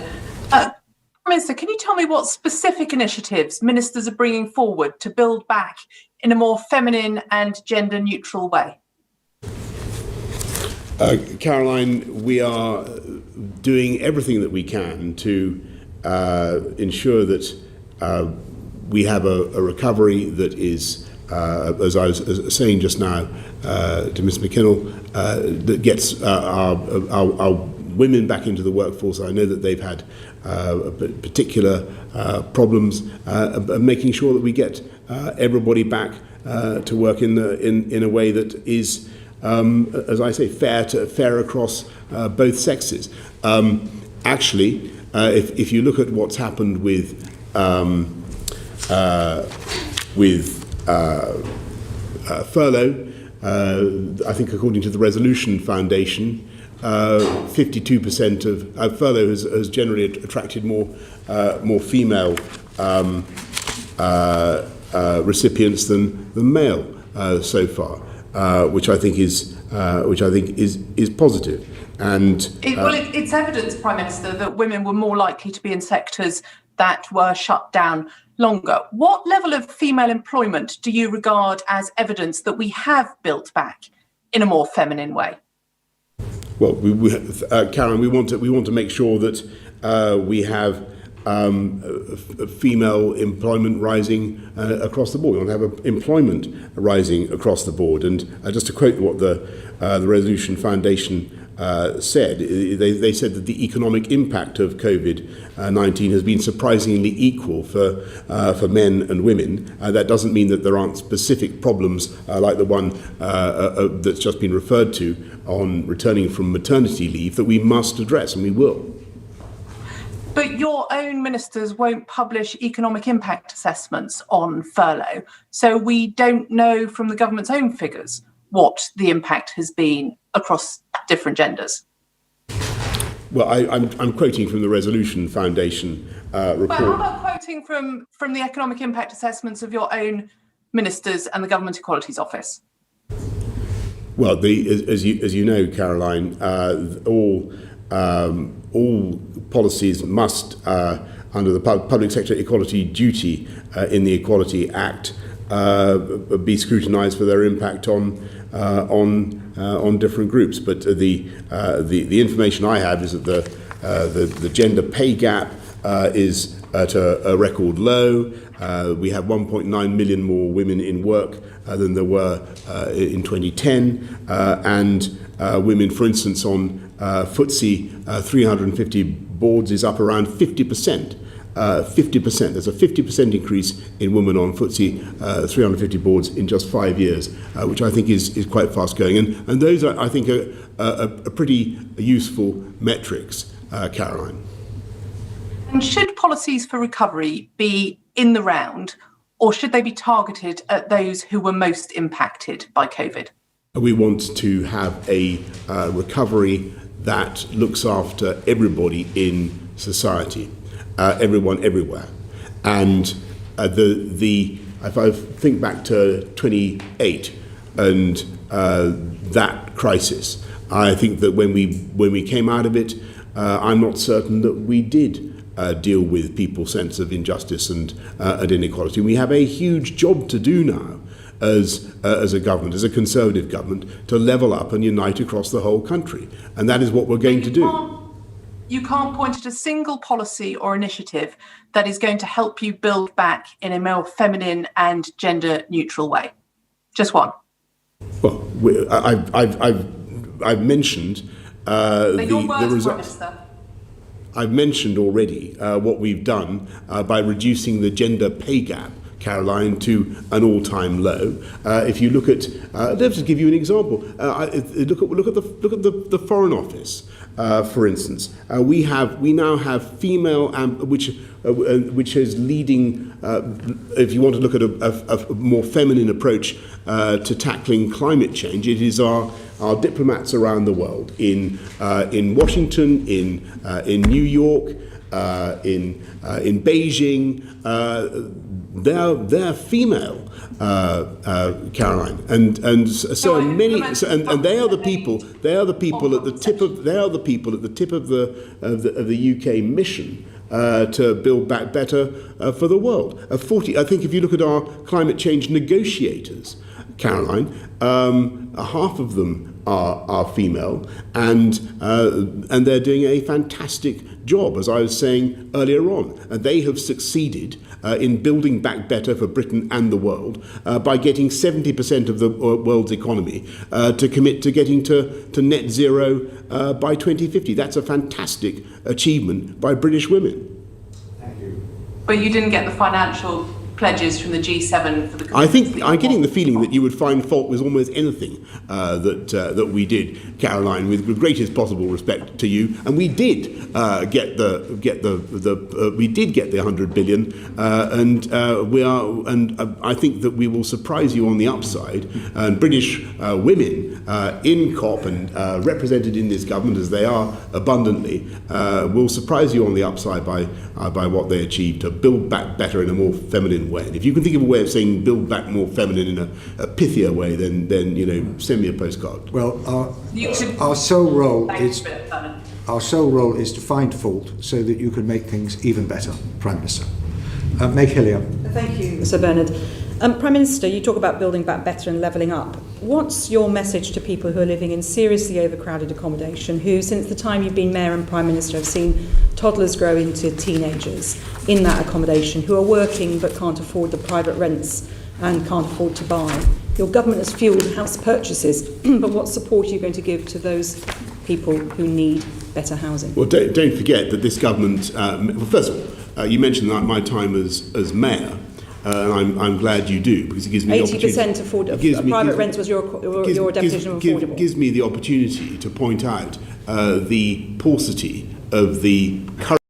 Speaker 7: Prime Minister, can you tell me what specific initiatives ministers are bringing forward to build back in a more feminine and gender-neutral way?
Speaker 3: Caroline, we are doing everything that we can to ensure that we have a recovery that is, as I was saying just now to Ms McKinnell, that gets our women back into the workforce. I know that they've had particular problems, making sure that we get everybody back to work in a way that is, as I say, fair across both sexes. Actually, if you look at what's happened with furlough, I think according to the Resolution Foundation, 52% of furlough has generally attracted more female recipients than male so far, which I think is positive. And
Speaker 7: it's evidence, Prime Minister, that women were more likely to be in sectors that were shut down longer. What level of female employment do you regard as evidence that we have built back in a more feminine way?
Speaker 3: Well, Karen, we want to make sure that we have female employment rising across the board. We want to have employment rising across the board. And just to quote what the Resolution Foundation said, they said that the economic impact of COVID-19 has been surprisingly equal for men and women. That doesn't mean that there aren't specific problems like the one that's just been referred to on returning from maternity leave that we must address, and we will.
Speaker 7: But your own ministers won't publish economic impact assessments on furlough, so we don't know from the government's own figures what the impact has been across different genders.
Speaker 3: Well, I'm quoting from the Resolution Foundation report.
Speaker 7: But how about quoting from the economic impact assessments of your own ministers and the Government Equalities Office?
Speaker 3: Well, as you know, Caroline, all policies must, under the Public Sector Equality Duty in the Equality Act, be scrutinised for their impact on different groups. But the information I have is that The gender pay gap is at a record low. We have 1.9 million more women in work than there were in 2010, and women, for instance, on FTSE 350 boards is up around 50%. 50%. There's a 50% increase in women on FTSE 350 boards in just 5 years, which I think is quite fast going. And those are, I think, are pretty useful metrics, Caroline.
Speaker 7: And should policies for recovery be in the round, or should they be targeted at those who were most impacted by COVID?
Speaker 3: We want to have a recovery that looks after everybody in society, everyone, everywhere. And if I think back to 28 and that crisis, I think that when we came out of it, I'm not certain that we did deal with people's sense of injustice and inequality. We have a huge job to do now as a government, as a Conservative government, to level up and unite across the whole country. And that is what we're going to do.
Speaker 7: You can't point at a single policy or initiative that is going to help you build back in a more feminine and gender neutral way. Just one.
Speaker 3: Well, I've mentioned the results. I've mentioned already what we've done by reducing the gender pay gap, Caroline, to an all-time low. If you look at, let's just give you an example. Look at the Foreign Office, for instance. We now have female, which is leading. If you want to look at a more feminine approach to tackling climate change, it is our diplomats around the world in Washington, in New York, in Beijing. They're female, Caroline, and so many, and they are the people. They are the people at the tip of. They are the people at the tip of the UK mission to build back better for the world. I think if you look at our climate change negotiators, Caroline, half of them are female, and they're doing a fantastic job, as I was saying earlier on. And they have succeeded in building back better for Britain and the world by getting 70% of the world's economy to commit to getting to net zero by 2050. That's a fantastic achievement by British women.
Speaker 7: Thank you. But you didn't get the financial pledges from the G7 for the.
Speaker 3: I think I'm getting the feeling that you would find fault with almost anything that we did, Caroline, with the greatest possible respect to you. And we did get we did get the 100 billion, and I think that we will surprise you on the upside. And British women in COP and represented in this government, as they are abundantly, will surprise you on the upside by what they achieved to build back better in a more feminine way. And if you can think of a way of saying build back more feminine in a pithier way, then send me a postcard.
Speaker 1: Well, our sole role is to find fault so that you can make things even better, Prime Minister. Meg Hillier.
Speaker 8: Thank you, Sir Bernard. Prime Minister, you talk about building back better and levelling up. What's your message to people who are living in seriously overcrowded accommodation, who, since the time you've been Mayor and Prime Minister, have seen toddlers grow into teenagers in that accommodation, who are working but can't afford the private rents and can't afford to buy? Your government has fuelled house purchases, but what support are you going to give to those people who need better housing?
Speaker 3: Well, don't forget that this government, first of all, you mentioned that my time as Mayor, and I'm glad you do, because it gives me
Speaker 8: 80% private rents was your definition of affordable.
Speaker 3: Gives me the opportunity to point out the paucity of the current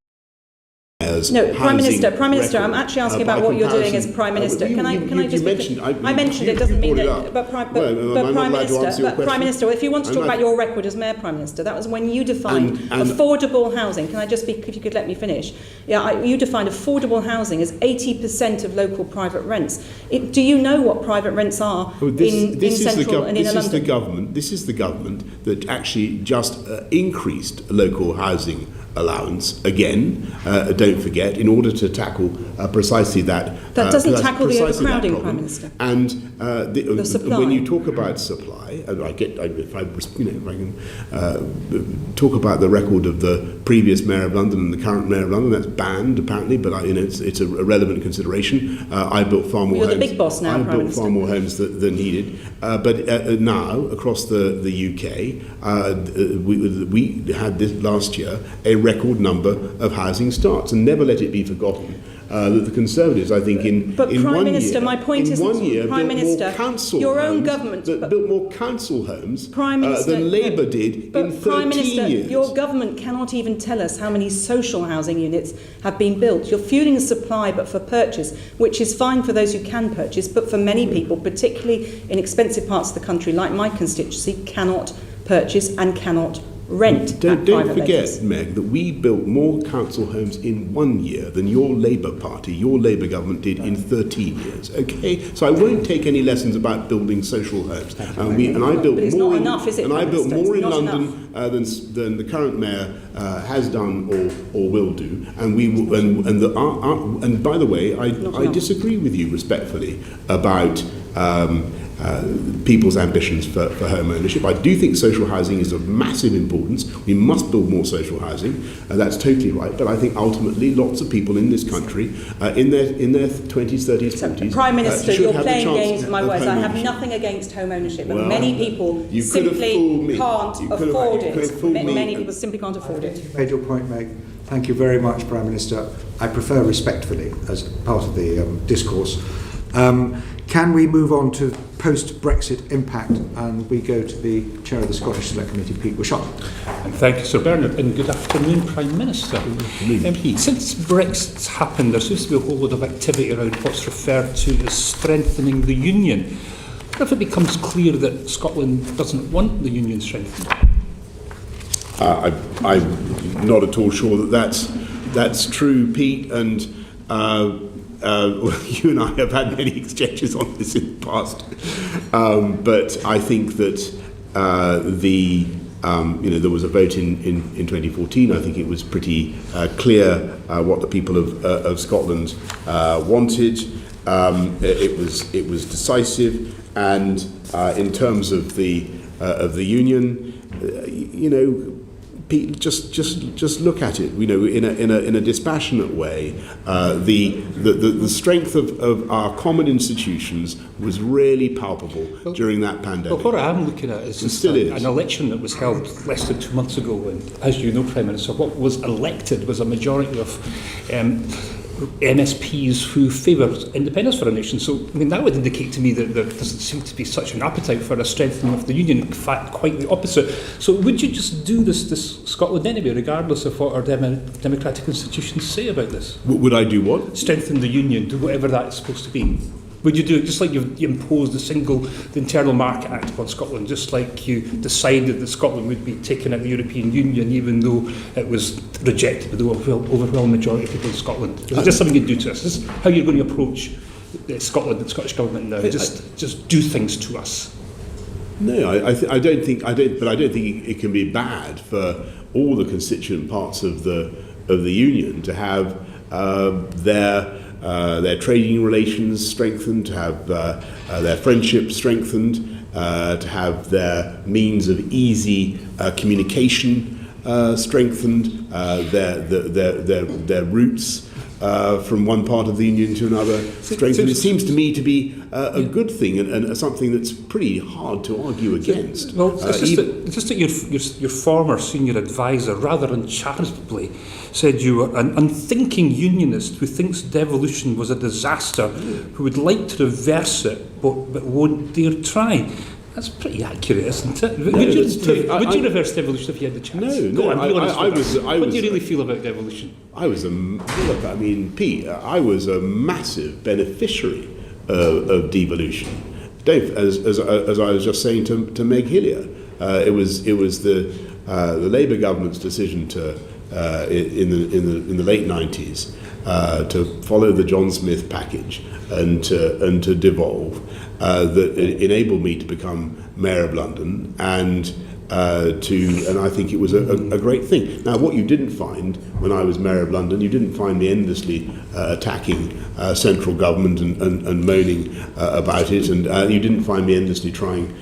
Speaker 8: Prime Minister, I'm actually asking about what you're doing as Prime Minister. Can I just mention? I mentioned it doesn't mean that. But Prime Minister, if you want to talk about your record as Mayor, Prime Minister, that was when you defined affordable housing. Can I just speak? If you could let me finish. You defined affordable housing as 80% of local private rents. Do you know what private rents are in central and inner London?
Speaker 3: This is the government that actually just increased local housing allowance again. Don't forget, in order to tackle precisely that.
Speaker 8: That doesn't tackle the overcrowding, Prime Minister.
Speaker 3: And
Speaker 8: the supply.
Speaker 3: when you talk about supply, and if I can talk about the record of the previous Mayor of London and the current Mayor of London, that's banned apparently, but it's a relevant consideration. I built far more.
Speaker 8: You're
Speaker 3: homes.
Speaker 8: the big boss now,
Speaker 3: I
Speaker 8: Prime
Speaker 3: built
Speaker 8: Minister.
Speaker 3: far more homes than needed. But now across the UK, we had this last year a record number of housing starts, and never let it be forgotten that the Conservatives, I think, in
Speaker 8: Prime
Speaker 3: one
Speaker 8: Minister,
Speaker 3: year,
Speaker 8: my point is,
Speaker 3: one year,
Speaker 8: Prime
Speaker 3: built
Speaker 8: Minister,
Speaker 3: more council
Speaker 8: your
Speaker 3: homes,
Speaker 8: own government
Speaker 3: built more council homes
Speaker 8: Prime Minister,
Speaker 3: than Labour did
Speaker 8: but
Speaker 3: in 13
Speaker 8: Prime Minister,
Speaker 3: years.
Speaker 8: your government cannot even tell us how many social housing units have been built. You're fueling a supply but for purchase, which is fine for those who can purchase, but for many people, particularly in expensive parts of the country, like my constituency, cannot purchase and cannot rent.
Speaker 3: Don't forget, Meg, that we built more council homes in 1 year than your Labour Party, your Labour government did in 13 years. Okay, so I won't take any lessons about building social homes. And I built more.
Speaker 8: Enough, is it,
Speaker 3: and I built more in
Speaker 8: London
Speaker 3: than the current mayor has done or will do. And we will, and by the way, I disagree with you respectfully about. People's ambitions for home ownership. I do think social housing is of massive importance. We must build more social housing. That's totally right. But I think ultimately lots of people in this country, in their 20s, 30s, 40s,
Speaker 8: Prime Minister,
Speaker 3: should
Speaker 8: you're
Speaker 3: have
Speaker 8: playing
Speaker 3: the chance
Speaker 8: games with my words. I have
Speaker 3: ownership.
Speaker 8: nothing against home ownership, but
Speaker 3: Well,
Speaker 8: many people
Speaker 3: you could have fooled
Speaker 8: simply
Speaker 3: me.
Speaker 8: can't
Speaker 3: You could have-
Speaker 8: afford
Speaker 3: you could have
Speaker 8: it.
Speaker 3: fooled me.
Speaker 8: Many people simply can't afford it.
Speaker 1: Made your point, Meg. Thank you very much, Prime Minister. I prefer respectfully as part of the discourse. Can we move on to post-Brexit impact, and we go to the Chair of the Scottish Select Committee, Pete Wishart.
Speaker 5: And thank you, Sir Bernard, and good afternoon, Prime Minister. Since Brexit's happened, there seems to be a whole lot of activity around what's referred to as strengthening the Union. What if it becomes clear that Scotland doesn't want the Union strengthened?
Speaker 3: I'm not at all sure that that's true, Pete, and you and I have had many exchanges on this in the past, but I think that there was a vote in 2014. I think it was pretty clear what the people of Scotland wanted. It was decisive, and in terms of the Union, Pete, just look at it. In a dispassionate way, the strength of our common institutions was really palpable during that pandemic.
Speaker 5: Well, what I am looking at is just an election that was held less than 2 months ago, and as you know, Prime Minister, what was elected was a majority of MSPs who favoured independence for a nation. So, that would indicate to me that there doesn't seem to be such an appetite for a strengthening of the Union. In fact, quite the opposite. So would you just do this Scotland anyway, regardless of what our democratic institutions say about this?
Speaker 3: Would I do what?
Speaker 5: Strengthen the Union, do whatever that is supposed to be. Would you do it just like you imposed the Internal Market Act upon Scotland, just like you decided that Scotland would be taken out of the European Union, even though it was rejected by the overwhelming majority of people in Scotland? Is it just something you'd do to us? Is this how you're going to approach Scotland and the Scottish Government now? Just do things to us?
Speaker 3: No, I don't think it can be bad for all the constituent parts of the Union to have their trading relations strengthened, to have their friendship strengthened, to have their means of easy communication strengthened, their routes from one part of the Union to another strengthened. It seems to me to be a good thing and something that's pretty hard to argue against.
Speaker 5: Well, it's just that your former senior advisor, rather uncharitably, said you were an unthinking unionist who thinks devolution was a disaster, who would like to reverse it but won't dare try. That's pretty accurate, isn't it? Would you reverse devolution if you had the chance?
Speaker 3: No.
Speaker 5: What do you really feel about devolution?
Speaker 3: Pete, I was a massive beneficiary of devolution. As I was just saying to Meg Hillier, it was the Labour government's decision to in the late 90s to follow the John Smith package and to devolve that enabled me to become Mayor of London, and and I think it was a great thing. Now, what you didn't find when I was Mayor of London, you didn't find me endlessly attacking central government and moaning about it, and you didn't find me endlessly trying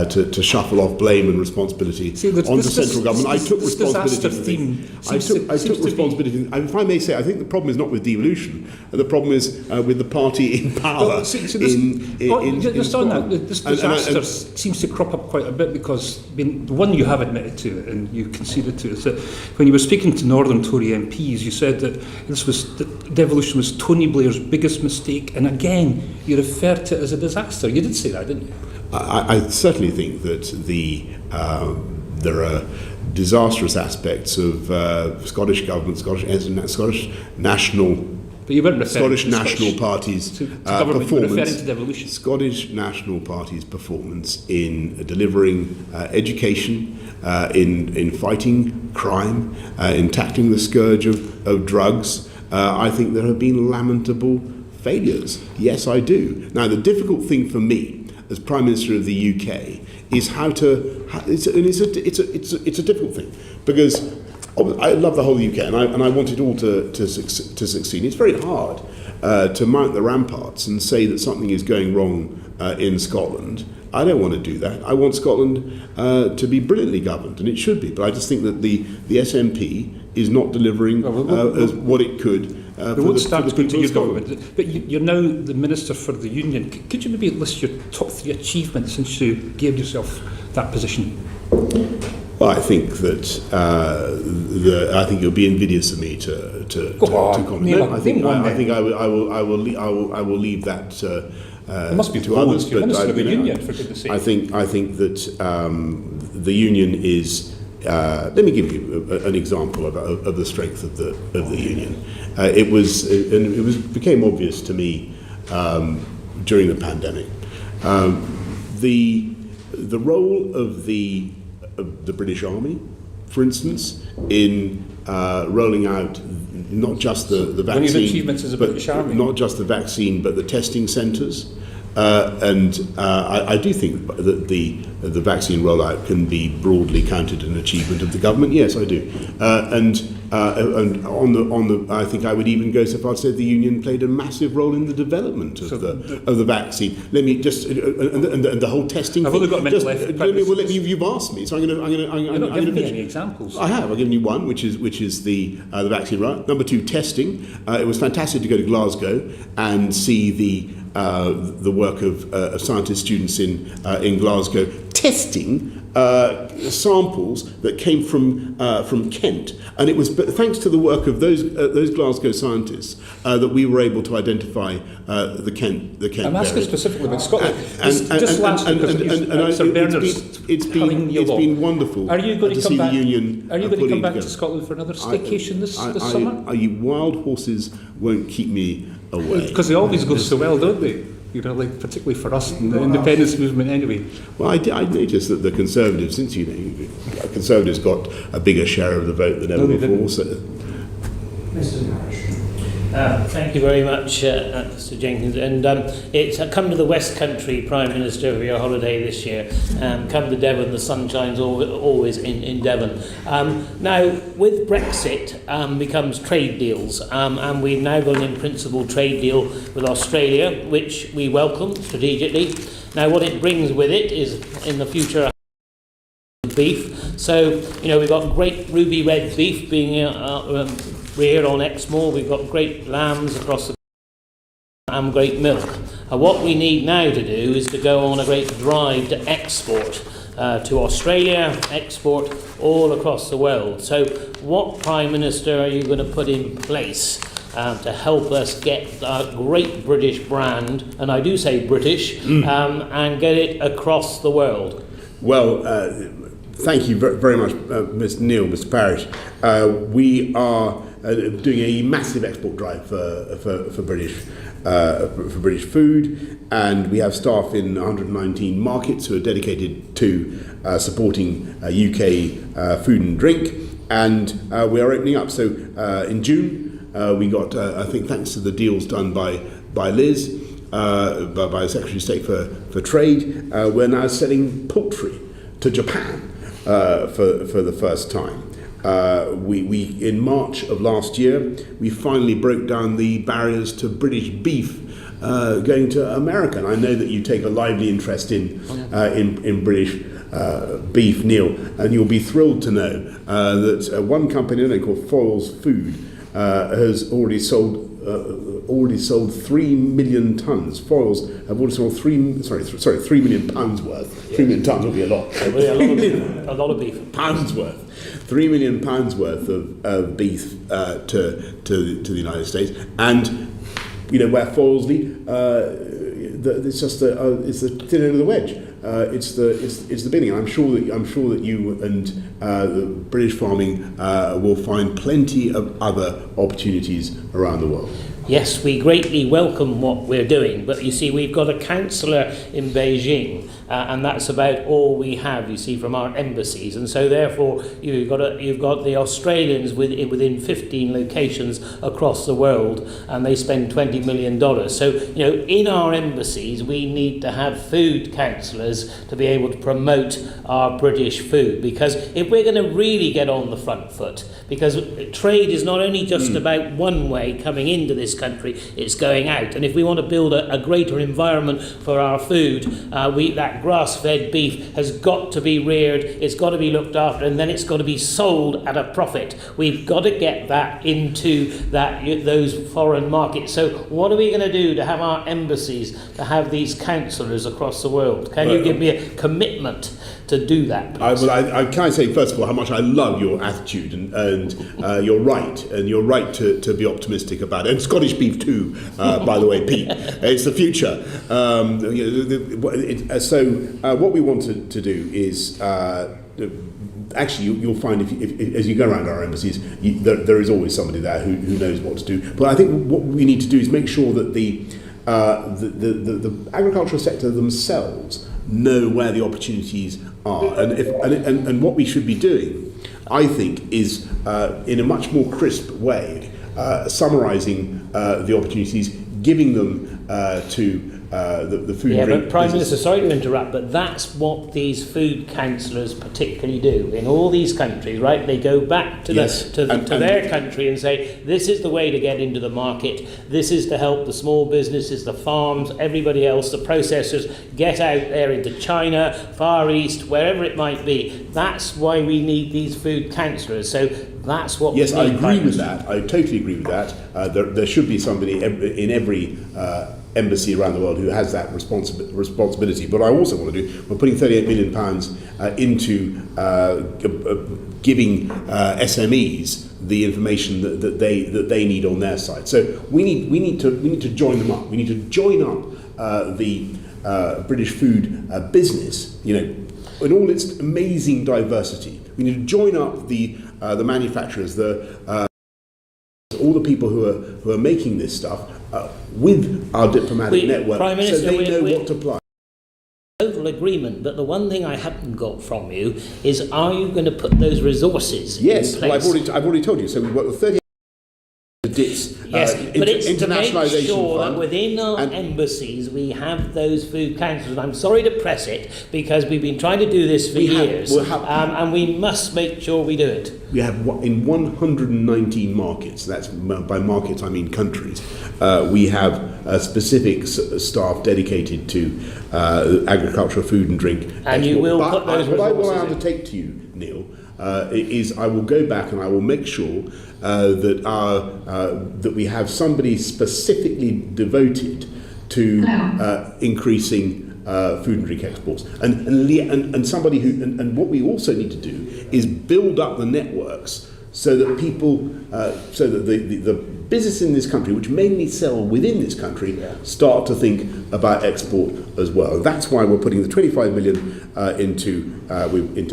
Speaker 3: to shuffle off blame and responsibility on the central government. I took responsibility. I took responsibility. If I may say, I think the problem is not with devolution. The problem is with the party in power.
Speaker 5: Just on that, this disaster seems to crop up quite a bit because the one you have admitted to it and you conceded to is that when you were speaking to Northern Tory MPs, you said that devolution was Tony Blair's biggest mistake, and again you referred to it as a disaster. You did say that, didn't you?
Speaker 3: I certainly think that there are disastrous aspects of Scottish government, Scottish national.
Speaker 5: But you weren't referring
Speaker 3: Scottish national parties' performance.
Speaker 5: You were referring to devolution.
Speaker 3: Scottish national parties' performance in delivering education, in fighting crime, in tackling the scourge of drugs. I think there have been lamentable failures. Yes, I do. Now, the difficult thing for me as Prime Minister of the UK is it's a difficult thing because I love the whole UK and I want it all to succeed. It's very hard to mount the ramparts and say that something is going wrong in Scotland. I don't want to do that. I want Scotland to be brilliantly governed, and it should be. But I just think that the SNP is not delivering as what it could.
Speaker 5: We won't start going to your government, but you're now the Minister for the Union. Could you maybe list your top 3 achievements since you gave yourself that position?
Speaker 3: Well, I think that I think it would be invidious of me to comment. No, I think I will leave that.
Speaker 5: It must be
Speaker 3: to others,
Speaker 5: you're Minister of the Union, for goodness sake.
Speaker 3: I think that the Union is. Let me give you an example of the strength of the Union. It became obvious to me during the pandemic. The role of the British Army, for instance, in rolling out not just the vaccine,
Speaker 5: one of your achievements as a British Army,
Speaker 3: not just the vaccine, but the testing centres. I do think that the vaccine rollout can be broadly counted an achievement of the government. Yes, I do. And I think I would even go so far to say the Union played a massive role in the development of the vaccine. Let me just and the whole testing.
Speaker 5: I've only got a minute left.
Speaker 3: You've asked me, so I'm going to.
Speaker 5: You're not giving me any examples.
Speaker 3: I have. I've given you one, which is the vaccine rollout. Number 2, testing. It was fantastic to go to Glasgow and see the work of scientist students in Glasgow testing samples that came from Kent, and it was thanks to the work of those Glasgow scientists that we were able to identify the Kent.
Speaker 5: I'm asking specifically about Scotland. It's
Speaker 3: been wonderful.
Speaker 5: Are you going to come back?
Speaker 3: The Union
Speaker 5: are you going to come back to Scotland for another staycation this summer?
Speaker 3: Wild horses won't keep me away
Speaker 5: because they always go so well, don't they? You know, like particularly for us in the independence movement anyway.
Speaker 3: Well, I noticed that the Conservatives, since Conservatives got a bigger share of the vote than ever before. So.
Speaker 13: Thank you very much, Mr. Jenkins. And it's come to the West Country, Prime Minister, for your holiday this year. Come to Devon, the sun shines always in Devon. Now, with Brexit becomes trade deals, and we've now got an in-principle trade deal with Australia, which we welcome strategically. Now, what it brings with it is, in the future, beef. So, we've got great ruby red beef being reared on Exmoor. We've got great lambs across the and great milk. And what we need now to do is to go on a great drive to export to Australia, export all across the world. So what Prime Minister are you going to put in place to help us get our great British brand, and I do say British, and get it across the world?
Speaker 3: Well, thank you very much, Mr. Neil, Mr. Parrish. We are doing a massive export drive for British food, and we have staff in 119 markets who are dedicated to supporting UK food and drink, and we are opening up. So in June, we got, I think, thanks to the deals done by Liz, by Secretary of State for Trade, we're now selling poultry to Japan. for the first time. We in March of last year, we finally broke down the barriers to British beef going to America. And I know that you take a lively interest in British beef, Neil, and you'll be thrilled to know that one company called Foyles Food has already sold 3 million tonnes. Foyles have already sold 3 million pounds worth. 3 million tonnes will be a lot.
Speaker 13: A lot of beef.
Speaker 3: Pounds worth. 3 million pounds worth of beef to the United States, and where Foyles it's just it's the thin end of the wedge. It's the beginning. And I'm sure that you and the British farming will find plenty of other opportunities around the world.
Speaker 13: Yes, we greatly welcome what we're doing, but you see, we've got a councillor in Beijing, and that's about all we have, you see, from our embassies. And so, therefore, you've got the Australians within 15 locations across the world, and they spend $20 million. So, in our embassies, we need to have food councillors to be able to promote our British food, because if we're going to really get on the front foot, because trade is not only just about one way coming into this country, it's going out. And if we want to build a greater environment for our food, that grass-fed beef has got to be reared, it's got to be looked after, and then it's got to be sold at a profit. We've got to get that into those foreign markets. So what are we going to do to have our embassies, to have these councillors across the world? Can you give me a commitment to do that, please?
Speaker 3: I can say, first of all, how much I love your attitude, and you're right, to be optimistic about it. And Scottish beef too, by the way, Pete. It's the future. What we want to do is actually, you'll find if as you go around our embassies, there is always somebody there who knows what to do. But I think what we need to do is make sure that the agricultural sector themselves know where the opportunities are, and what we should be doing, I think, is in a much more crisp way, summarising the opportunities, giving them to the food.
Speaker 13: Yeah,
Speaker 3: drink
Speaker 13: but Prime
Speaker 3: business.
Speaker 13: Minister, sorry to interrupt, but that's what these food councillors particularly do in all these countries, right? They go back to their country and say, this is the way to get into the market. This is to help the small businesses, the farms, everybody else, the processors get out there into China, Far East, wherever it might be. That's why we need these food councillors. So that's what.
Speaker 3: Yes,
Speaker 13: we
Speaker 3: I
Speaker 13: need,
Speaker 3: agree with that. I totally agree with that. There should be somebody in every embassy around the world who has that responsibility. But I also want to do, we're putting £38 million into giving SMEs the information that they need on their side. So we need to join them up. We need to join up the British food business, in all its amazing diversity. We need to join up the manufacturers, all the people who are making this stuff with our diplomatic network,
Speaker 13: Prime Minister,
Speaker 3: so they know what to apply.
Speaker 13: Total agreement, but the one thing I haven't got from you is, are you going to put those resources in place?
Speaker 3: Well, I've already told you. So we've got the 30 DITS,
Speaker 13: yes, but it's to make
Speaker 3: internationalisation
Speaker 13: sure
Speaker 3: fund,
Speaker 13: that within our embassies we have those food councillors. And I'm sorry to press it, because we've been trying to do this for years, and we must make sure we do it.
Speaker 3: We have in 119 markets. That's by markets I mean countries. We have specific staff dedicated to agricultural food and drink.
Speaker 13: And
Speaker 3: export.
Speaker 13: you will put those resources.
Speaker 3: What I will undertake to you, Neil, is I will go back and I will make sure that we have somebody specifically devoted to increasing food and drink exports, and somebody who, and what we also need to do is build up the networks so that people, so that the business in this country, which mainly sell within this country, start to think about export as well. And that's why we're putting the 25 million into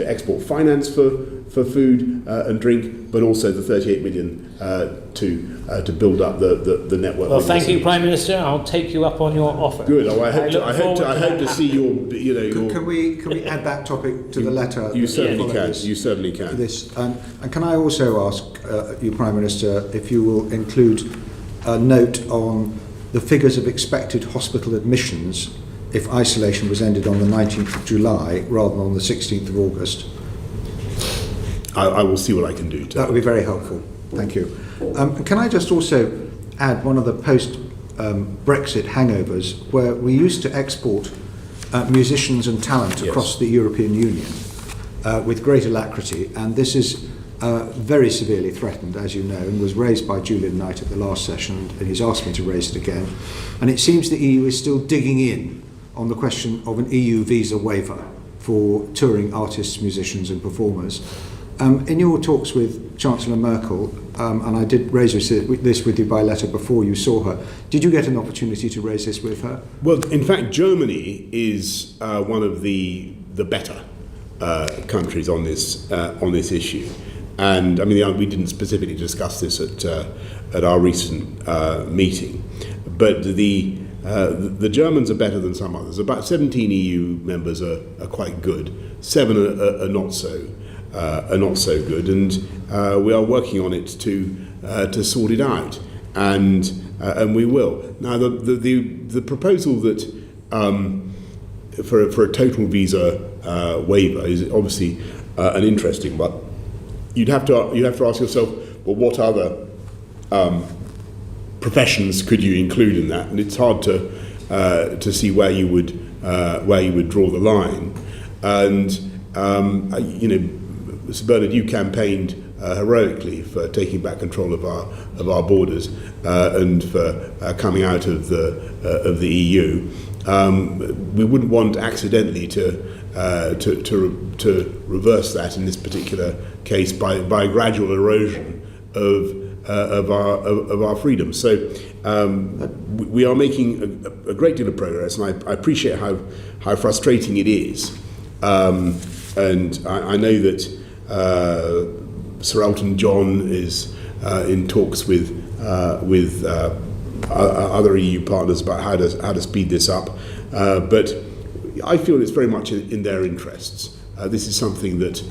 Speaker 3: export finance for food and drink, but also the 38 million to build up the network.
Speaker 13: Well, thank you, Prime Minister. I'll take you up on your offer.
Speaker 3: Good. Oh, I hope to see your.
Speaker 1: Can we add that topic to the letter?
Speaker 3: You certainly can. You certainly can.
Speaker 1: This and can I also ask you, Prime Minister, if you will include a note on the figures of expected hospital admissions if isolation was ended on the 19th of July rather than on the 16th of August?
Speaker 3: I will see what I can do.
Speaker 1: That would be very helpful. Thank you. Can I just also add one of the post-Brexit hangovers, where we used to export musicians and talent across the European Union with great alacrity, and this is very severely threatened, as you know, and was raised by Julian Knight at the last session, and he's asked me to raise it again. And it seems the EU is still digging in on the question of an EU visa waiver for touring artists, musicians and performers. In your talks with Chancellor Merkel, and I did raise this with you by letter before you saw her, did you get an opportunity to raise this with her?
Speaker 3: Well, in fact, Germany is one of the better countries on this issue. And I mean, we didn't specifically discuss this at our recent meeting, but the Germans are better than some others. About 17 EU members are quite good. 7 are not so good, and we are working on it to sort it out, and we will. Now, the proposal that for a total visa waiver is obviously an interesting one. You'd have to ask yourself, well, what other professions could you include in that? And it's hard to see where you would draw the line. And you know, Mr. Bernard, you campaigned heroically for taking back control of our borders and for coming out of the EU. We wouldn't want accidentally to reverse that in this particular case by gradual erosion of our freedom. So we are making a great deal of progress, and I appreciate how frustrating it is. And I know that Sir Elton John is in talks with other EU partners about how to speed this up, but I feel it's very much in their interests. This is something that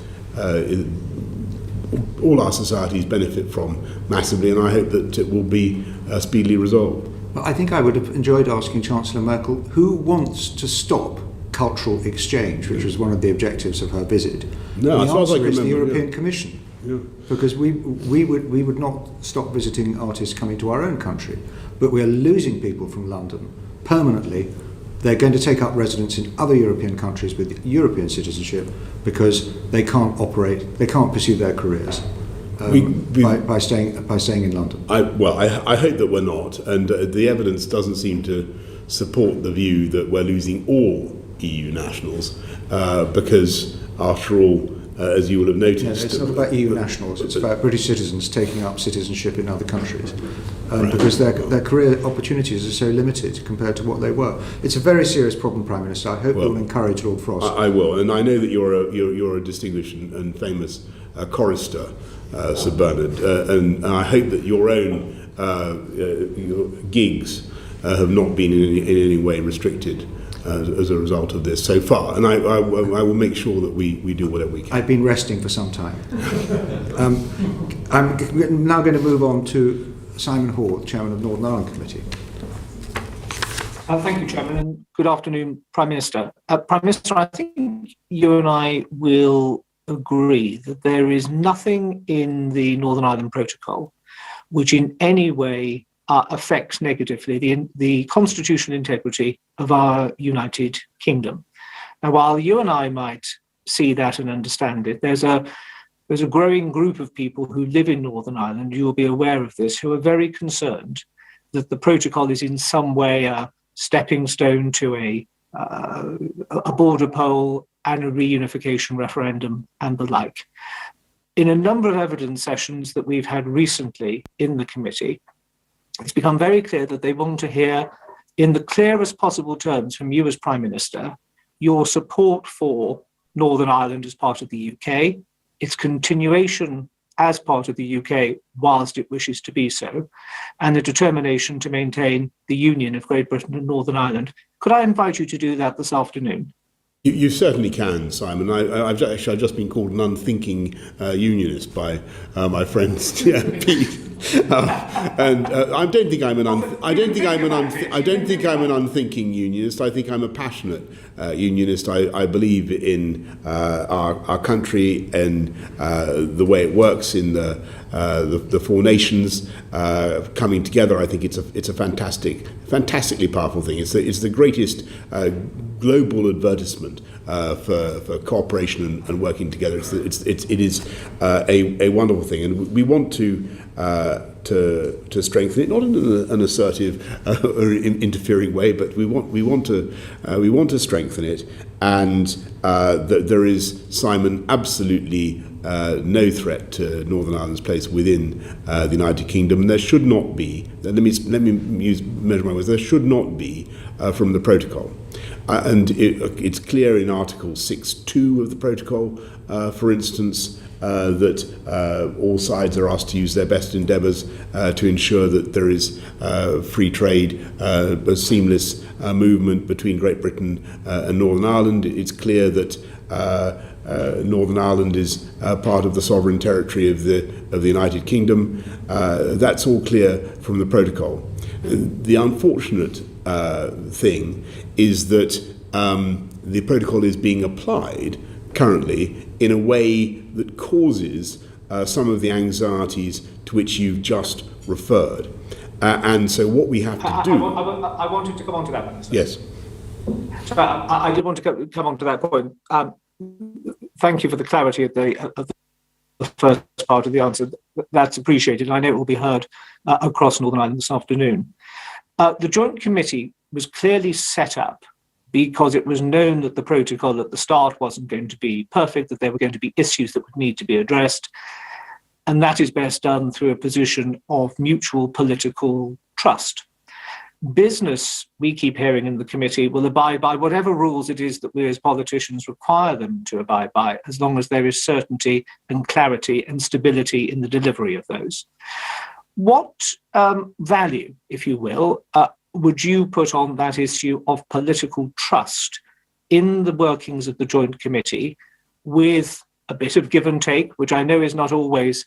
Speaker 3: all our societies benefit from massively, and I hope that it will be speedily resolved.
Speaker 1: Well, I think I would have enjoyed asking Chancellor Merkel who wants to stop cultural exchange, which was one of the objectives of her visit.
Speaker 3: No,
Speaker 1: the
Speaker 3: as far as I
Speaker 1: answer
Speaker 3: can
Speaker 1: is the
Speaker 3: remember,
Speaker 1: European Commission.
Speaker 3: Yeah.
Speaker 1: Because we would not stop visiting artists coming to our own country, but we are losing people from London permanently. They're going to take up residence in other European countries with European citizenship because they can't pursue their careers by staying in London.
Speaker 3: I hope that we're not, and the evidence doesn't seem to support the view that we're losing all EU nationals because, after all, as you will have noticed...
Speaker 1: No, it's not about EU nationals, it's about British citizens taking up citizenship in other countries because their career opportunities are so limited compared to what they were. It's a very serious problem, Prime Minister. I hope you'll encourage Lord Frost.
Speaker 3: I will, and I know that you're a distinguished and famous chorister, Sir Bernard, and I hope that your own your gigs have not been in any way restricted as a result of this so far, and I will make sure that we do whatever we can.
Speaker 1: I've been resting for some time. I'm now going to move on to Simon Hall, Chairman of Northern Ireland Committee.
Speaker 14: Thank you, Chairman, and good afternoon, Prime Minister. Prime Minister, I think you and I will agree that there is nothing in the Northern Ireland Protocol which in any way affects negatively the constitutional integrity of our United Kingdom. Now, while you and I might see that and understand it, there's a growing group of people who live in Northern Ireland, you will be aware of this, who are very concerned that the protocol is in some way a stepping stone to a border poll and a reunification referendum and the like. In a number of evidence sessions that we've had recently in the committee, it's become very clear that they want to hear, in the clearest possible terms from you as Prime Minister, your support for Northern Ireland as part of the UK, its continuation as part of the UK whilst it wishes to be so, and the determination to maintain the union of Great Britain and Northern Ireland. Could I invite you to do that this afternoon?
Speaker 3: You certainly can, Simon. I've just been called an unthinking unionist by my friend Pete. I don't think I'm an unthinking unionist. I think I'm a passionate unionist. I believe in our country and the way it works in the four nations coming together. I think it's a fantastically powerful thing. It's the greatest global advertisement for cooperation and working together. It is a wonderful thing, and we want to strengthen it, not in an assertive or interfering way, but we want to strengthen it. And there is, Simon, absolutely no threat to Northern Ireland's place within the United Kingdom, and there should not be. Let me measure my words. There should not be from the protocol. And it's clear in Article 6.2 of the protocol, for instance, that all sides are asked to use their best endeavours to ensure that there is free trade, a seamless movement between Great Britain and Northern Ireland. It's clear that Northern Ireland is part of the sovereign territory of the United Kingdom. That's all clear from the protocol. The unfortunate thing is that the protocol is being applied currently in a way that causes some of the anxieties to which you've just referred. And so what we have to do...
Speaker 14: I wanted to come on to that one.
Speaker 3: Yes.
Speaker 14: So I did want to come on to that point. Thank you for the clarity of the first part of the answer. That's appreciated, and I know it will be heard across Northern Ireland this afternoon. The Joint Committee was clearly set up because it was known that the protocol at the start wasn't going to be perfect, that there were going to be issues that would need to be addressed, and that is best done through a position of mutual political trust. Business, we keep hearing in the committee, will abide by whatever rules it is that we as politicians require them to abide by, as long as there is certainty and clarity and stability in the delivery of those. What value, if you will, would you put on that issue of political trust in the workings of the Joint Committee, with a bit of give and take, which I know is not always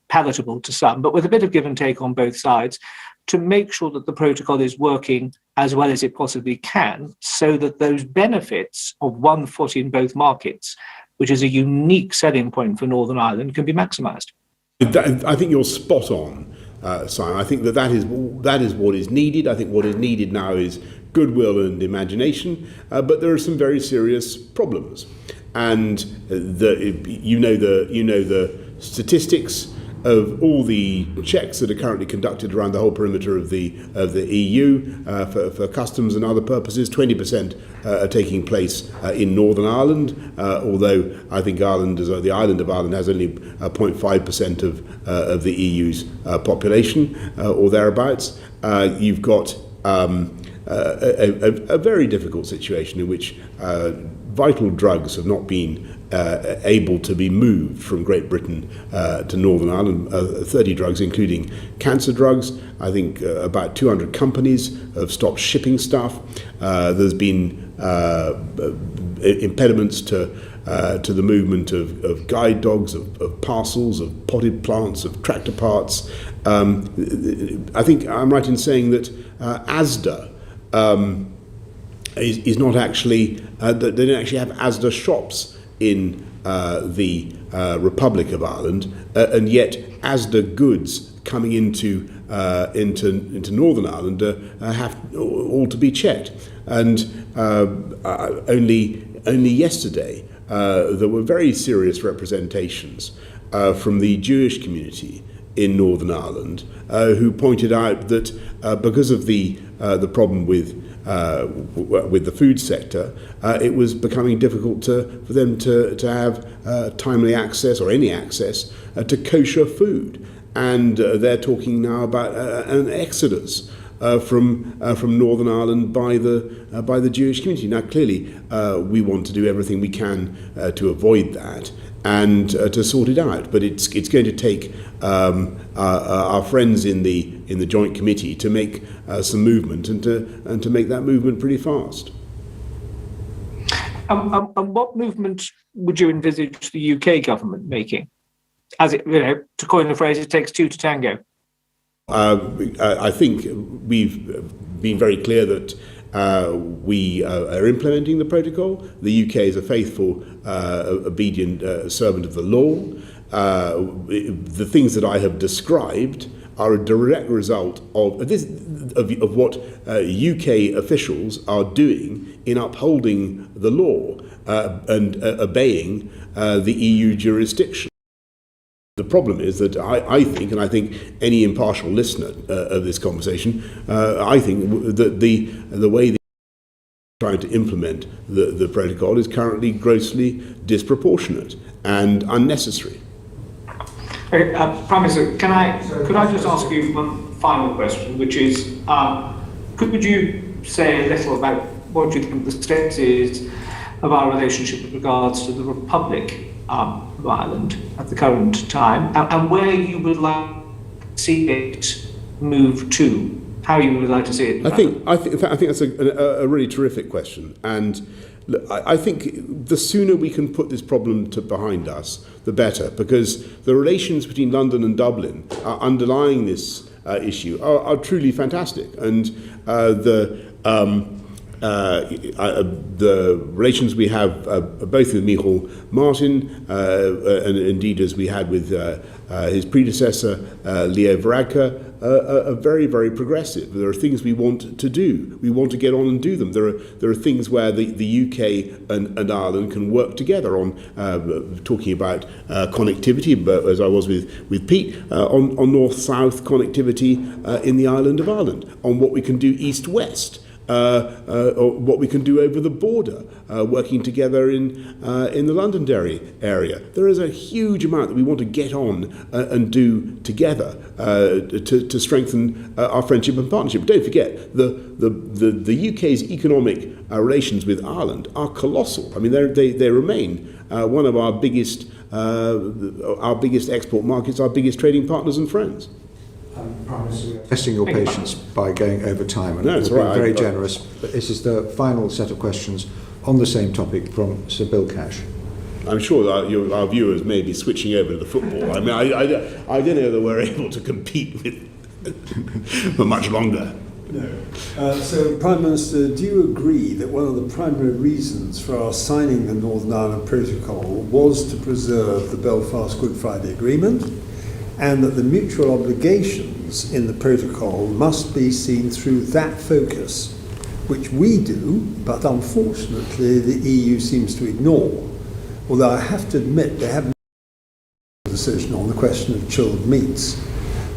Speaker 14: palatable to some, but with a bit of give and take on both sides, to make sure that the protocol is working as well as it possibly can, so that those benefits of one foot in both markets, which is a unique selling point for Northern Ireland, can be maximised?
Speaker 3: I think you're spot on, Simon. I think that is what is needed. I think what is needed now is goodwill and imagination, but there are some very serious problems, and you know the statistics of all the checks that are currently conducted around the whole perimeter of the EU for customs and other purposes. 20% are taking place in Northern Ireland, although I think the island of Ireland has only 0.5% of the EU's population or thereabouts. You've got a very difficult situation in which vital drugs have not been able to be moved from Great Britain to Northern Ireland, 30 drugs, including cancer drugs. I think about 200 companies have stopped shipping stuff. There's been impediments to the movement of guide dogs, of parcels, of potted plants, of tractor parts. I think I'm right in saying that ASDA is not actually, they don't actually have ASDA shops in the Republic of Ireland, and yet ASDA goods coming into Northern Ireland have all to be checked. And only yesterday there were very serious representations from the Jewish community in Northern Ireland who pointed out that because of the problem with the food sector, it was becoming difficult for them to have timely access or any access to kosher food, and they're talking now about an exodus from Northern Ireland by the Jewish community. Now, clearly, we want to do everything we can to avoid that and to sort it out, but it's going to take our friends in the Joint Committee to make some movement and to make that movement pretty fast.
Speaker 14: And what movement would you envisage the UK government making? as it, to coin the phrase, it takes two to tango.
Speaker 3: I think we've been very clear that we are implementing the protocol. The UK is a faithful, obedient servant of the law. The things that I have described are a direct result of what UK officials are doing in upholding the law and obeying the EU jurisdiction. The problem is that I think, and I think any impartial listener of this conversation, I think that the way they're trying to implement the protocol is currently grossly disproportionate and unnecessary.
Speaker 14: Okay, Prime Minister, could I just ask you one final question, which is, could you say a little about what you think the status is of our relationship with regards to the Republic of Ireland at the current time, and where you would like to see it move to? How you would like to see it? I think
Speaker 3: that's a really terrific question, and I think the sooner we can put this problem behind us, the better, because the relations between London and Dublin underlying this issue are truly fantastic, and the relations we have both with Micheál Martin and indeed as we had with his predecessor Leo Varadkar are very, very progressive. There are things we want to do. We want to get on and do them. There are things where the UK and Ireland can work together on talking about connectivity, but as I was with Pete, on north-south connectivity in the island of Ireland, on what we can do east-west. Or what we can do over the border, working together in the Londonderry area. There is a huge amount that we want to get on and do together to strengthen our friendship and partnership. Don't forget, the UK's economic relations with Ireland are colossal. I mean, they remain one of our biggest export markets, our biggest trading partners and friends.
Speaker 1: Testing your patience by going over time, and
Speaker 3: it's
Speaker 1: right. Very generous. But this is the final set of questions on the same topic from Sir Bill Cash.
Speaker 3: I'm sure that our viewers may be switching over to the football. I mean, I don't know that we're able to compete with for much longer.
Speaker 15: No. So, Prime Minister, do you agree that one of the primary reasons for our signing the Northern Ireland Protocol was to preserve the Belfast Good Friday Agreement, and that the mutual obligations in the protocol must be seen through that focus, which we do, but unfortunately the EU seems to ignore. Although I have to admit they haven't made a decision on the question of chilled meats.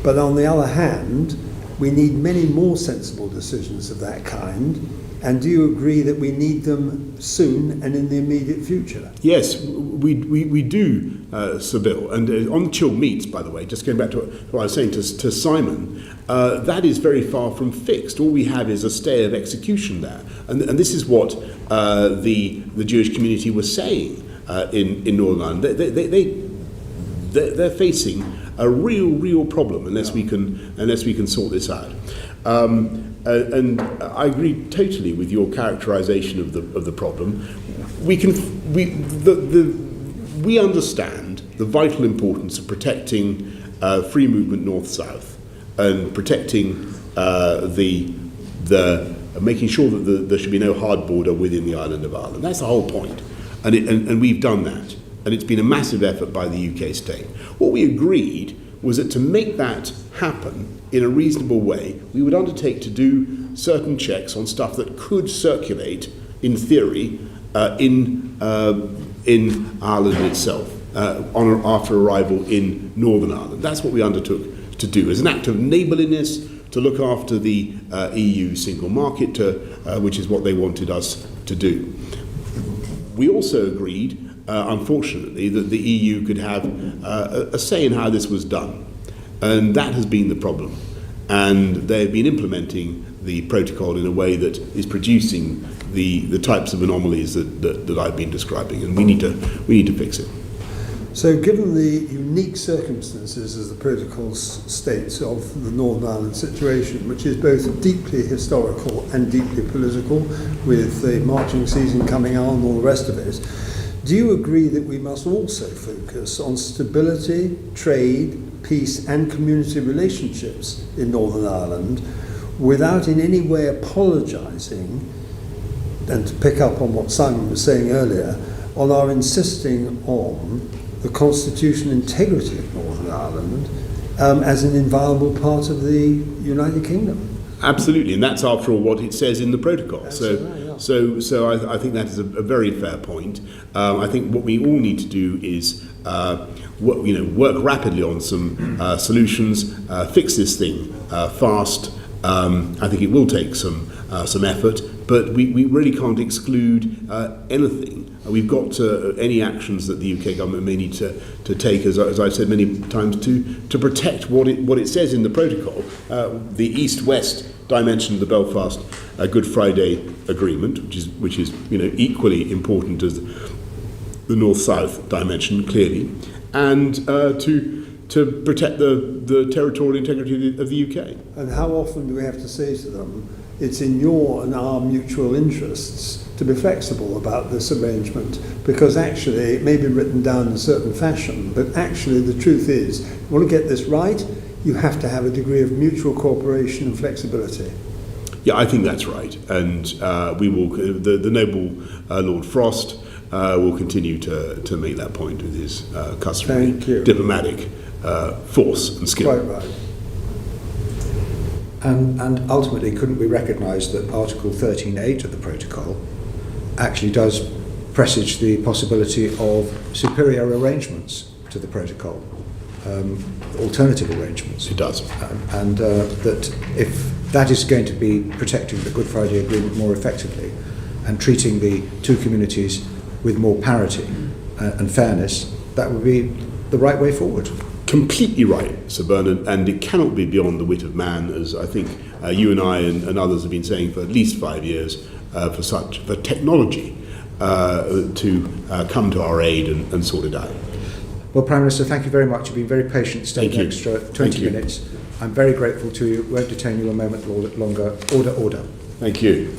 Speaker 15: But on the other hand, we need many more sensible decisions of that kind. And do you agree that we need them soon and in the immediate future?
Speaker 3: Yes, we do, Sir Bill. And on chilled meats, by the way, just going back to what I was saying to Simon, that is very far from fixed. All we have is a stay of execution there. And this is what the Jewish community was saying in Northern Ireland. They're facing a real problem unless we can sort this out. And I agree totally with your characterisation of the problem. We understand the vital importance of protecting free movement north-south and protecting making sure that there should be no hard border within the island of Ireland. That's the whole point, and we've done that. And it's been a massive effort by the UK state. What we agreed was that to make that happen in a reasonable way, we would undertake to do certain checks on stuff that could circulate, in theory, in Ireland itself, after arrival in Northern Ireland. That's what we undertook to do as an act of neighbourliness, to look after the EU single market, which is what they wanted us to do. We also agreed, unfortunately, that the EU could have a say in how this was done. And that has been the problem. And they've been implementing the protocol in a way that is producing the types of anomalies that I've been describing. And we need to fix it.
Speaker 15: So given the unique circumstances, as the protocol states, of the Northern Ireland situation, which is both deeply historical and deeply political, with the marching season coming on and all the rest of it, Do you agree that we must also focus on stability, trade, peace and community relationships in Northern Ireland without in any way apologising, and to pick up on what Simon was saying earlier, on our insisting on the constitutional integrity of Northern Ireland as an inviolable part of the United Kingdom?
Speaker 3: Absolutely, and that's after all what it says in the protocol.
Speaker 15: That's
Speaker 3: So,
Speaker 15: right, yeah.
Speaker 3: I think that is a very fair point. I think what we all need to do is work rapidly on some solutions, fix this thing fast. I think it will take some effort, but we really can't exclude anything. We've got any actions that the UK government may need to take, as I've said many times, to protect what it says in the protocol, the East-West dimension of the Belfast Good Friday Agreement, which is equally important as the North-South dimension, clearly, and to protect the territorial integrity of the UK.
Speaker 15: And how often do we have to say to them, it's in your and our mutual interests to be flexible about this arrangement, because actually it may be written down in a certain fashion, but actually the truth is, you want to get this right, you have to have a degree of mutual cooperation and flexibility.
Speaker 3: Yeah, I think that's right, and we will. The noble Lord Frost will continue to make that point with his customary diplomatic force and skill.
Speaker 15: Quite right.
Speaker 1: And ultimately, couldn't we recognise that Article 13.8 of the protocol actually does presage the possibility of superior arrangements to the protocol, alternative arrangements?
Speaker 3: It does.
Speaker 1: And that if that is going to be protecting the Good Friday Agreement more effectively and treating the two communities with more parity and fairness, that would be the right way forward.
Speaker 3: Completely right, Sir Bernard, and it cannot be beyond the wit of man, as I think you and I and others have been saying for at least 5 years, for technology to come to our aid and sort it out.
Speaker 1: Well, Prime Minister, thank you very much. You've been very patient, staying an extra 20
Speaker 3: Thank you.
Speaker 1: minutes. I'm very grateful to you. Won't detain you a moment longer. Order.
Speaker 3: Thank you.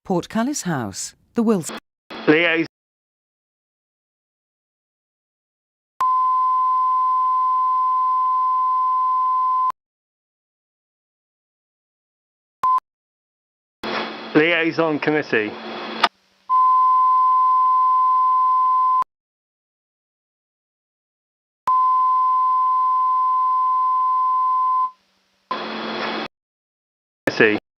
Speaker 16: Portcullis House, the Wilson.
Speaker 14: Liaison. Liaison Committee.